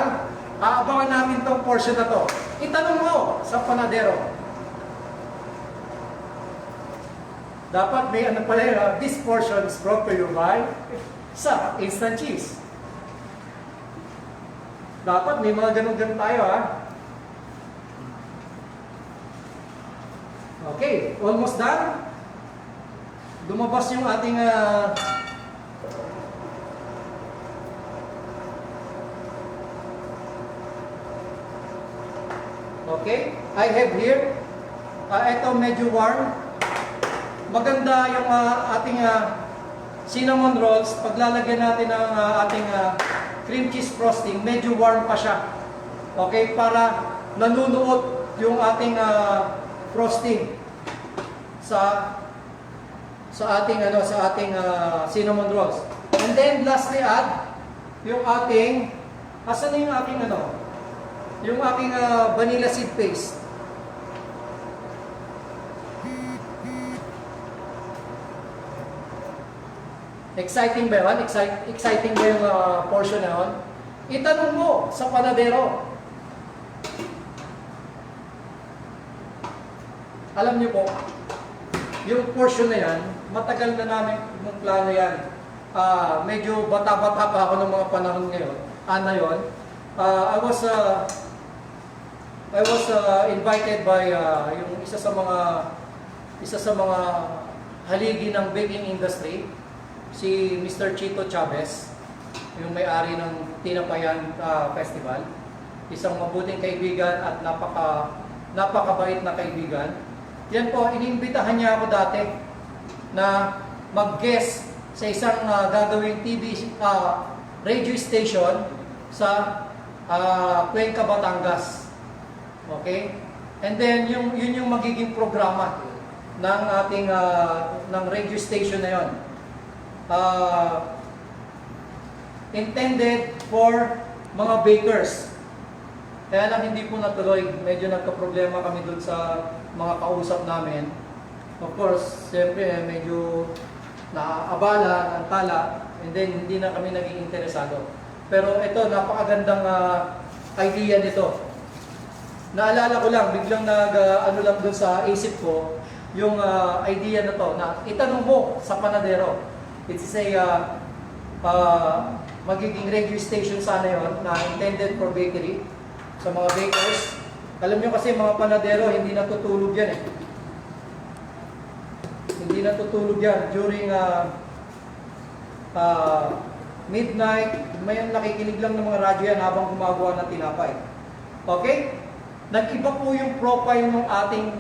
Aabangan namin tong portion na to. Itanong mo sa Panadero. Dapat may ano pala yun, this portion is brought to you by sa instant cheese. Dapat may mga ganun-ganun tayo ha. Okay, almost done. Lumabas yung ating okay, I have here, ito medyo warm. Maganda yung ating cinnamon rolls. Paglalagyan natin ng ating cream cheese frosting, medyo warm pa siya. Okay, para nanunuot yung ating frosting sa ating cinnamon rolls. And then lastly add yung ating asan na yung ating yung aking vanilla seed paste. Exciting ba yun? Exciting ba yung portion na yun? Itanong mo sa Panadero. Alam niyo po, yung portion na yan, matagal na namin yung plano yan. Medyo bata-bata pa ako ng mga panahon ngayon. I was invited by yung isa sa mga haligi ng baking industry, si Mr. Chito Chavez, yung may-ari ng Tinapayan Festival. Isang mabuting kaibigan at napakabait na kaibigan. Yan po, inimbitahan niya ako dati na mag-guest sa isang gagawing TV radio station sa Cuenca, Batangas. Okay? And then yun yung magiging programa ng ating ng radio station na yon. Intended for mga bakers. Kaya lang hindi po natuloy. Medyo nagka-problema kami dun sa mga kausap namin. Of course, siyempre medyo naabala, nantala, and then hindi na kami naging interesado. Pero ito, napakagandang idea nito. naalala ko lang, biglang ano lang dun sa isip ko, yung idea na to, na itanong mo sa panadero. It is magiging radio station sana yon na intended for bakery, sa mga bakers. Alam nyo kasi mga panadero, hindi natutulog yan eh. Hindi natutulog yan during midnight, may nakikinig lang ng mga radyo yan habang gumagawa ng tinapay. Okay? Nag-iba po yung profile ng ating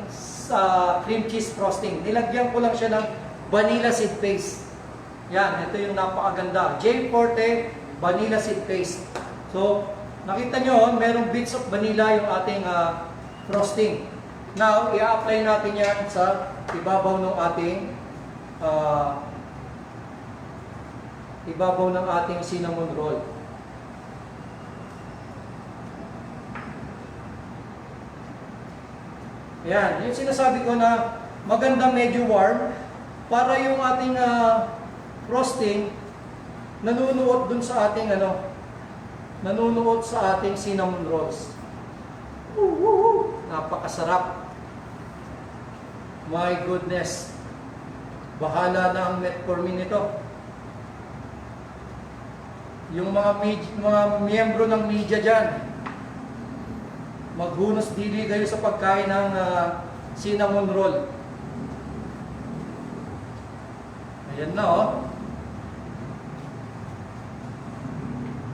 cream cheese frosting. Nilagyan ko lang siya ng vanilla seed paste. Yan, ito yung napakaganda. J. Forte Vanilla Seed Paste. So, nakita nyo, merong bits of vanilla yung ating frosting. Now, i-apply natin yan sa ibabaw ng ating cinnamon roll. Ayan, yung sinasabi ko na maganda medyo warm para yung ating frosting nanunuot dun sa ating nanunuot sa ating cinnamon rolls. Napakasarap. My goodness. Bahala na ang metformin nito. Yung mga miyembro ng media dyan, maghunos dili kayo sa pagkain ng cinnamon roll. Ayan na oh.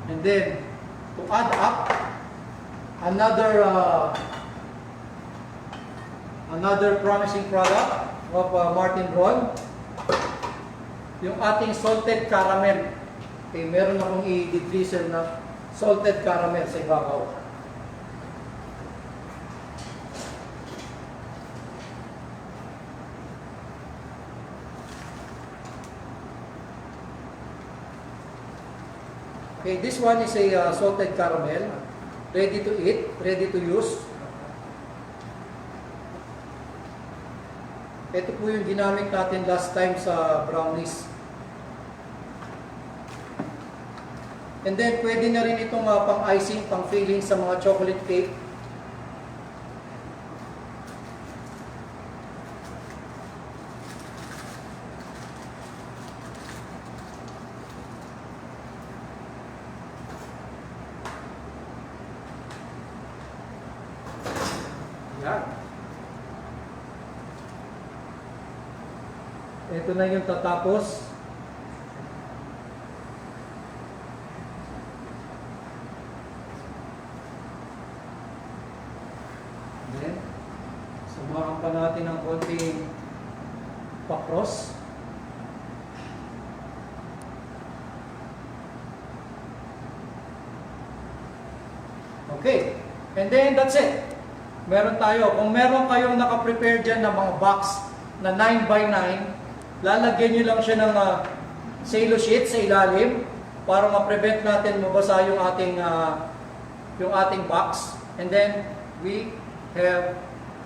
And then, to add up, another promising product of Martin Roll, yung ating salted caramel. Okay, meron akong i-degreaser na salted caramel sa ibabaw. Okay, this one is a salted caramel, ready to eat, ready to use. Ito po yung ginamit natin last time sa brownies. And then, pwede na rin itong pang-icing, pang-filling sa mga chocolate cake. Yan. Ito na yung tatapos. Then, samahan pa natin ng konting pakros. Okay. And then, that's it. Meron tayo. Kung meron kayong nakaprepare dyan ng mga box na 9x9, lalagyan nyo lang siya ng cello sheet sa ilalim para ma-prevent natin mabasa yung ating box. And then, we have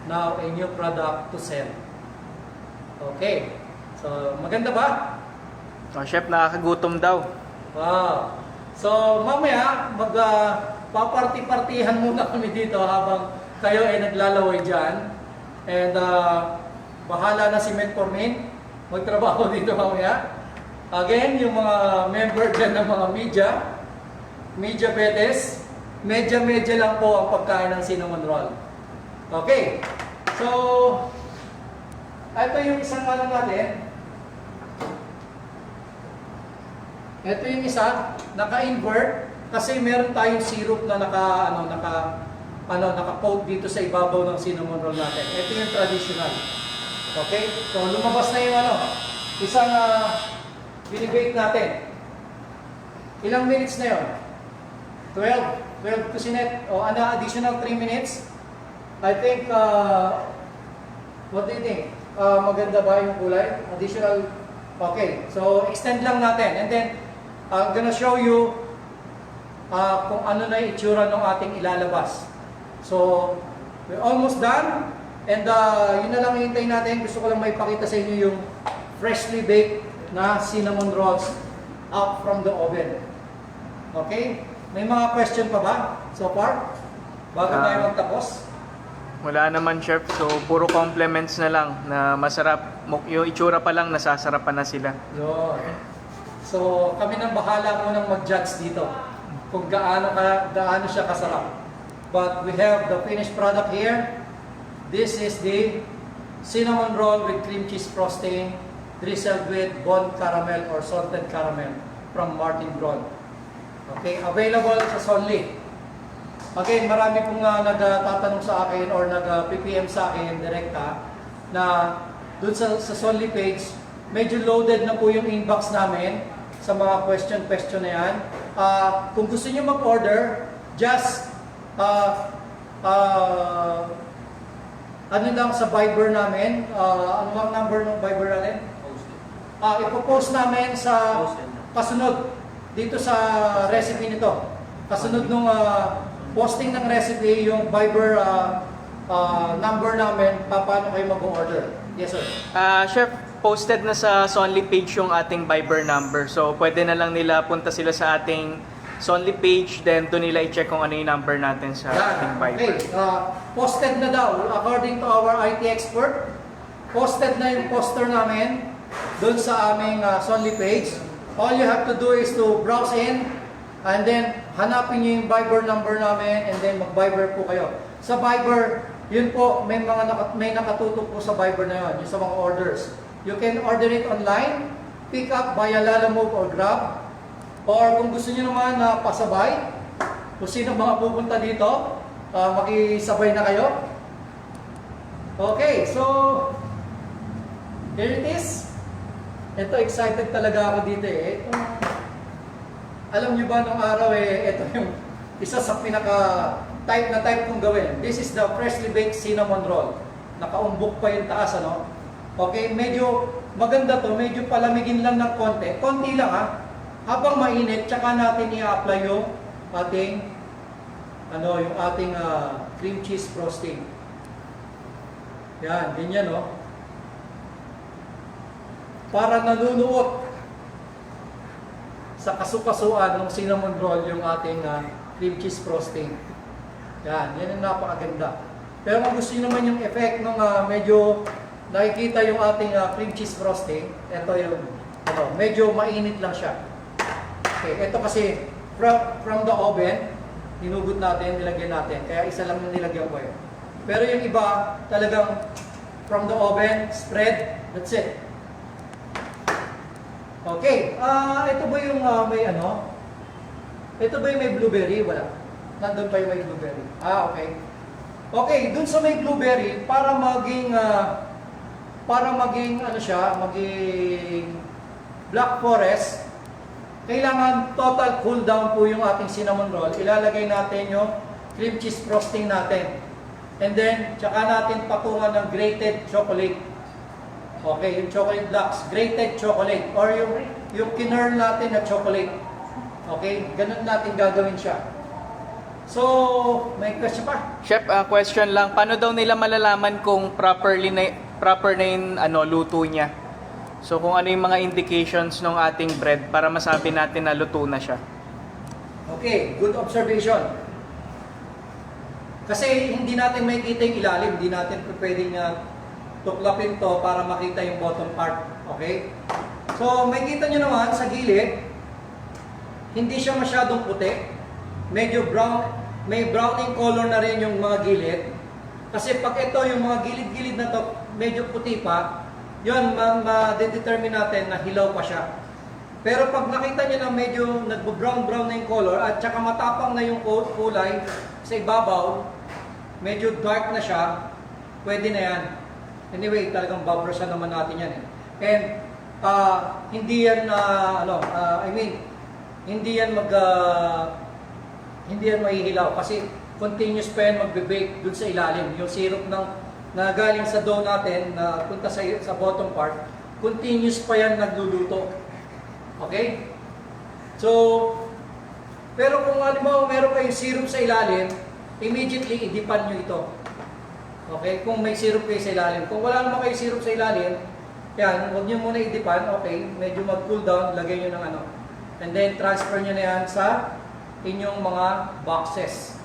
now a new product to sell. Okay. So, maganda ba? Oh, chef, nakakagutom daw. Wow. So, mamaya, paparty-partihan muna kami dito habang kayo ay naglalaway dyan. And bahala na si Metformin magtrabaho dito mamaya. Again, yung mga member dyan ng mga media betes, medya-medya lang po ang pagkain ng cinnamon roll. Okay. So, ito yung isang natin. Ito yung isa, naka-invert kasi meron tayong syrup na naka-coat dito sa ibabaw ng cinnamon roll natin. Ito yung traditional. Okay? So, lumabas na yung isang binibake natin. Ilang minutes na yun? 12 kusinet. O, additional 3 minutes. I think, what do you think? Maganda ba yung kulay? Additional, okay. So, extend lang natin. And then, I'm gonna show you kung ano na yung itsura ng ating ilalabas. So, we're almost done. And yun na lang hintayin natin. Gusto ko lang may pakita sa inyo yung freshly baked na cinnamon rolls out from the oven. Okay? May mga question pa ba so far? Bago tayo magtapos? Wala naman, chef. So, puro compliments na lang na masarap. Yung itsura pa lang, nasasarapan na sila. Yun. So, kami nang bahala munang mag-judge dito kung gaano siya kasarap. But we have the finished product here. This is the cinnamon roll with cream cheese frosting drizzled with boned caramel or salted caramel from Martin Braun. Okay, available sa Sonly. Again, marami pong nagtatanong sa akin or nag-PPM sa akin direkta na dun sa Sonly page, medyo loaded na po yung inbox namin sa mga question na yan. Kung gusto niyo mag-order, just ano lang sa Viber namin, ano bang number ng Viber natin? Ipopost namin sa kasunod dito sa recipe nito. Kasunod nung posting ng recipe, yung Viber number namin, paano kayo mag-order. Yes, sir. Chef, posted na sa Sonly page yung ating Viber number. So, pwede na lang nila punta sila sa ating Sonly page, then doon nila i-check kung ano yung number natin sa ating Viber. Okay. Posted na daw, according to our IT expert, posted na yung poster namin doon sa aming Sonly page. All you have to do is to browse in, and then hanapin nyo yung Viber number namin, and then mag-Viber po kayo. Sa Viber, yun po, may nakatutok po sa Viber na yun, yung sa mga orders. You can order it online, pick up via Lalamove or Grab, or kung gusto nyo naman na pasabay, kung sino mga pupunta dito, makisabay na kayo. Okay, so, here it is. Ito, excited talaga ako dito eh. Alam nyo ba nung araw ito yung isa sa type kong gawin. This is the freshly baked cinnamon roll. Nakaumbok pa yung taas, ano? Okay, medyo maganda to, medyo palamigin lang ng konti. Konti lang ha. Habang mainit, tsaka natin i-apply yung ating cream cheese frosting. Yan, ganyan no. Para nalunuot sa kasukasuan ng cinnamon roll yung ating cream cheese frosting. Yan ang napakaganda. Pero kung gusto nyo naman yung effect nung medyo nakikita yung ating cream cheese frosting, ito yung medyo mainit lang siya. Okay, ito kasi from the oven, hinugot natin, nilagyan natin. Kaya isa lang yung nilagyan ko eh. Pero yung iba, talagang from the oven, spread, that's it. Okay, ito ba yung ito ba yung may blueberry? Wala. Nandun pa yung may blueberry. Okay. Okay, dun sa may blueberry, para maging black forest, kailangan total cool down po yung ating cinnamon roll. Ilalagay natin yung cream cheese frosting natin. And then, tsaka natin patungan ng grated chocolate. Okay, yung chocolate blocks, grated chocolate, or yung kinurl natin na chocolate. Okay, ganun natin gagawin siya. So, may question pa? Chef, question lang. Paano daw nila malalaman kung proper na yung luto niya? So, kung ano yung mga indications ng ating bread para masabi natin na luto na siya. Okay, good observation. Kasi hindi natin makikita yung ilalim, hindi natin pwedeng tuklapin to para makita yung bottom part. Okay? So, makikita nyo naman sa gilid, hindi siya masyadong puti. Medyo brown, may browning color na rin yung mga gilid. Kasi pag ito, yung mga gilid-gilid na to, medyo puti pa, yun, ma-determine natin na hilaw pa siya. Pero pag nakita nyo na medyo nag-brown-brown na yung color at saka matapang na yung kulay sa ibabaw, medyo dark na siya, pwede na yan. Anyway, talagang babrasan naman natin yan eh. And hindi yan hindi yan mahihilaw kasi continuous pa yan magbe-bake dun sa ilalim. Yung syrup na galing sa dough natin na punta sa bottom part, continuous pa yan nagluluto. Okay? So, pero kung halimbawa meron kayong syrup sa ilalim, immediately idipan nyo ito. Okay? Kung may syrup kayo sa ilalim. Kung wala naman kayo syrup sa ilalim, yan, huwag nyo muna idipan. Okay? Medyo mag-cool down, lagay nyo ng and then transfer nyo na yan sa inyong mga boxes.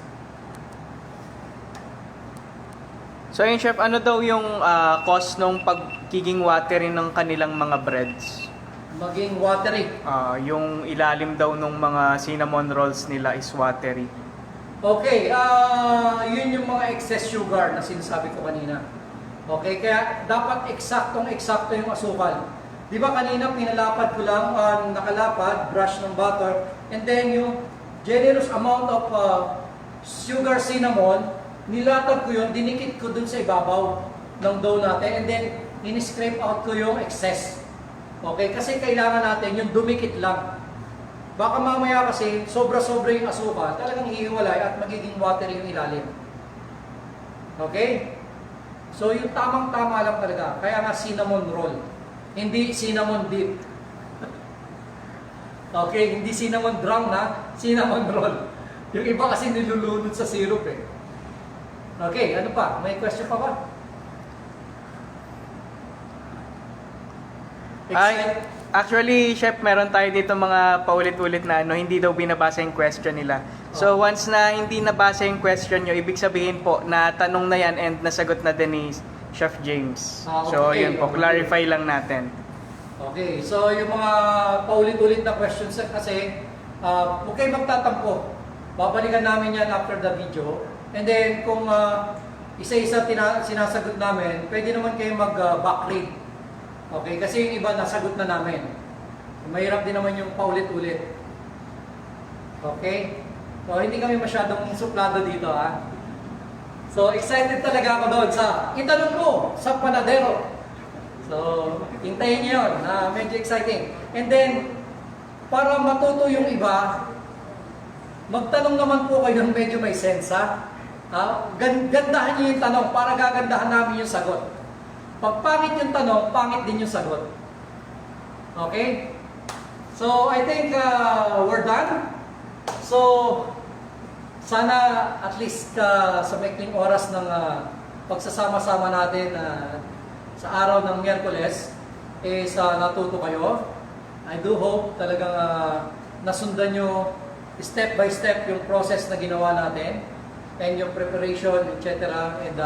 So ayun chef, ano daw yung cost nung pagiging watery ng kanilang mga breads? Maging watery. Yung ilalim daw nung mga cinnamon rolls nila is watery. Okay, yun yung mga excess sugar na sinasabi ko kanina. Okay, kaya dapat eksaktong-eksakto yung asukal. Di ba kanina pinalapad ko lang, nakalapad, brush ng butter, and then yung generous amount of sugar cinnamon, nilatag ko yun, dinikit ko dun sa ibabaw ng dough natin, and then in-scrape out ko yung excess. Okay, kasi kailangan natin yung dumikit lang. Baka mamaya kasi sobra-sobra yung asukal, talagang hihiwalay at magiging watery yung ilalim. Okay? So yung tamang-tama lang talaga, kaya nga cinnamon roll. Hindi cinnamon dip. Okay, hindi cinnamon drum na, cinnamon roll. Yung iba kasi nilulunod sa syrup eh. Okay, ano pa? May question pa ba? Actually, chef, meron tayo dito mga paulit-ulit na hindi daw binabasa yung question nila. So once na hindi nabasa yung question nyo, ibig sabihin po na tanong na yan and nasagot na din ni Chef James. So yun po, clarify lang natin. Okay, so yung mga paulit-ulit na questions kasi huwag kayo magtatampo. Babalikan namin yan after the video. And then kung isa-isa sinasagot namin, pwede naman kayo mag-backread. Okay, kasi yung iba nasagot na namin. Mahirap din naman yung paulit-ulit. Okay? So hindi kami masyadong suplado dito ha. So excited talaga ako doon sa itanong mo sa panadero. So, hintayin niyo yun. Medyo exciting. And then, para matuto yung iba, magtanong naman po kayo ng medyo may sense, ha? Gandahan niyo yung tanong para gagandahan namin yung sagot. Pag pangit yung tanong, pangit din yung sagot. Okay? So, I think we're done. So, sana at least sa maikling oras ng pagsasama-sama natin sa araw ng Miyerkules is natuto kayo. I do hope talagang nasundan nyo step by step yung process na ginawa natin and yung preparation, etc. And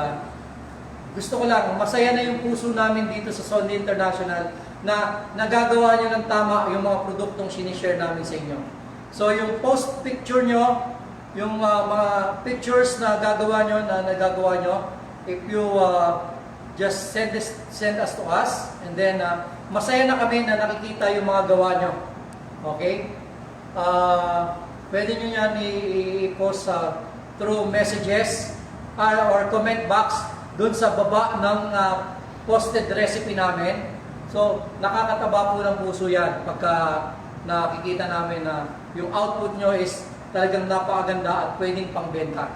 gusto ko lang, masaya na yung puso namin dito sa Sonly International na nagagawa nyo ng tama yung mga produktong sinishare namin sa inyo. So yung post picture nyo, yung mga pictures na nagagawa nyo, if you just send us to us, and then masaya na kami na nakikita yung mga gawa nyo. Okay? Pwede nyo yan i-post through messages or comment box dun sa baba ng posted recipe namin. So, nakakataba po ng puso yan pagka nakikita namin na yung output nyo is talagang napakaganda at pwedeng pangbenta.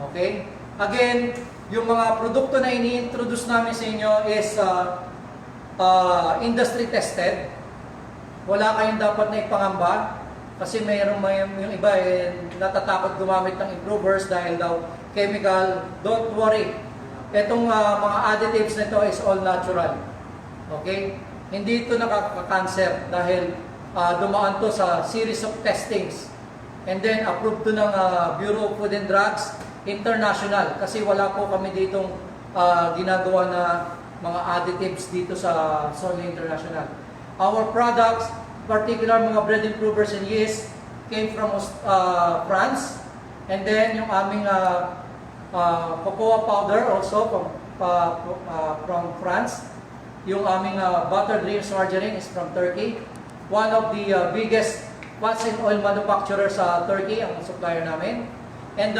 Okay? Again, yung mga produkto na ini-introduce namin sa inyo is industry tested. Wala kayong dapat na ipangamba kasi mayroong yung iba natatakot gumamit ng improvers dahil daw chemical. Don't worry. Itong mga additives na ito is all natural. Okay? Hindi ito nakaka-cancer dahil dumaan to sa series of testings. And then approved to ng Bureau of Food and Drugs International kasi wala po kami ditong ginagawa na mga additives dito sa Sonly International. Our products, particular mga bread improvers and yeast, came from France. And then yung aming cocoa powder also from France. Yung aming buttered Dreams margarine is from Turkey. One of the biggest fats and oil manufacturers sa Turkey ang supplier namin. And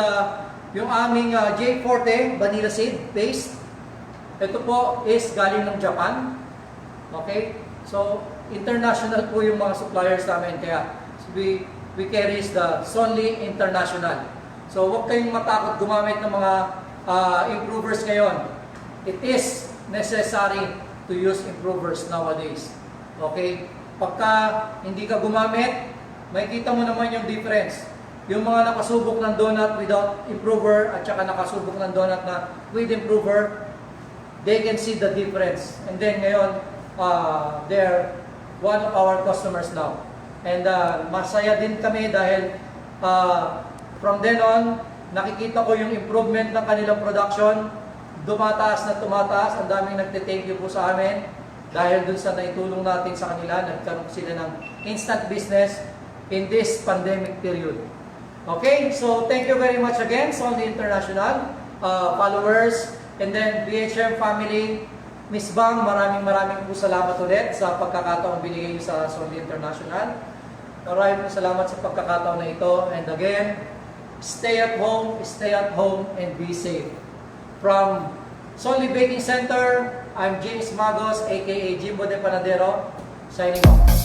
yung aming J Forte vanilla seed paste, ito po is galing ng Japan. Okay? So, international po yung mga suppliers namin. Kaya we carry the Sonly International. So, huwag kayong matakot gumamit ng mga improvers ngayon. It is necessary to use improvers nowadays. Okay? Pagka hindi ka gumamit, makikita mo naman yung difference. Yung mga nakasubok ng donut without improver at saka nakasubok ng donut na with improver, they can see the difference. And then ngayon, they're one of our customers now. And masaya din kami dahil from then on, nakikita ko yung improvement ng kanilang production tumataas na tumataas. Ang daming nagte-thank you po sa amin dahil dun sa naitulong natin sa kanila. Nagkaroon sila ng instant business in this pandemic period. Okay, so thank you very much again sa Soldi International followers, and then BHM family. Miss Bang, maraming po salamat ulit sa pagkakataong binigay niyo sa Soldi International. Maraming salamat sa pagkakataon na ito. And again, stay at home, and be safe. From Soldi Baking Center, I'm James Magos, aka Jimbo de Panadero, signing off.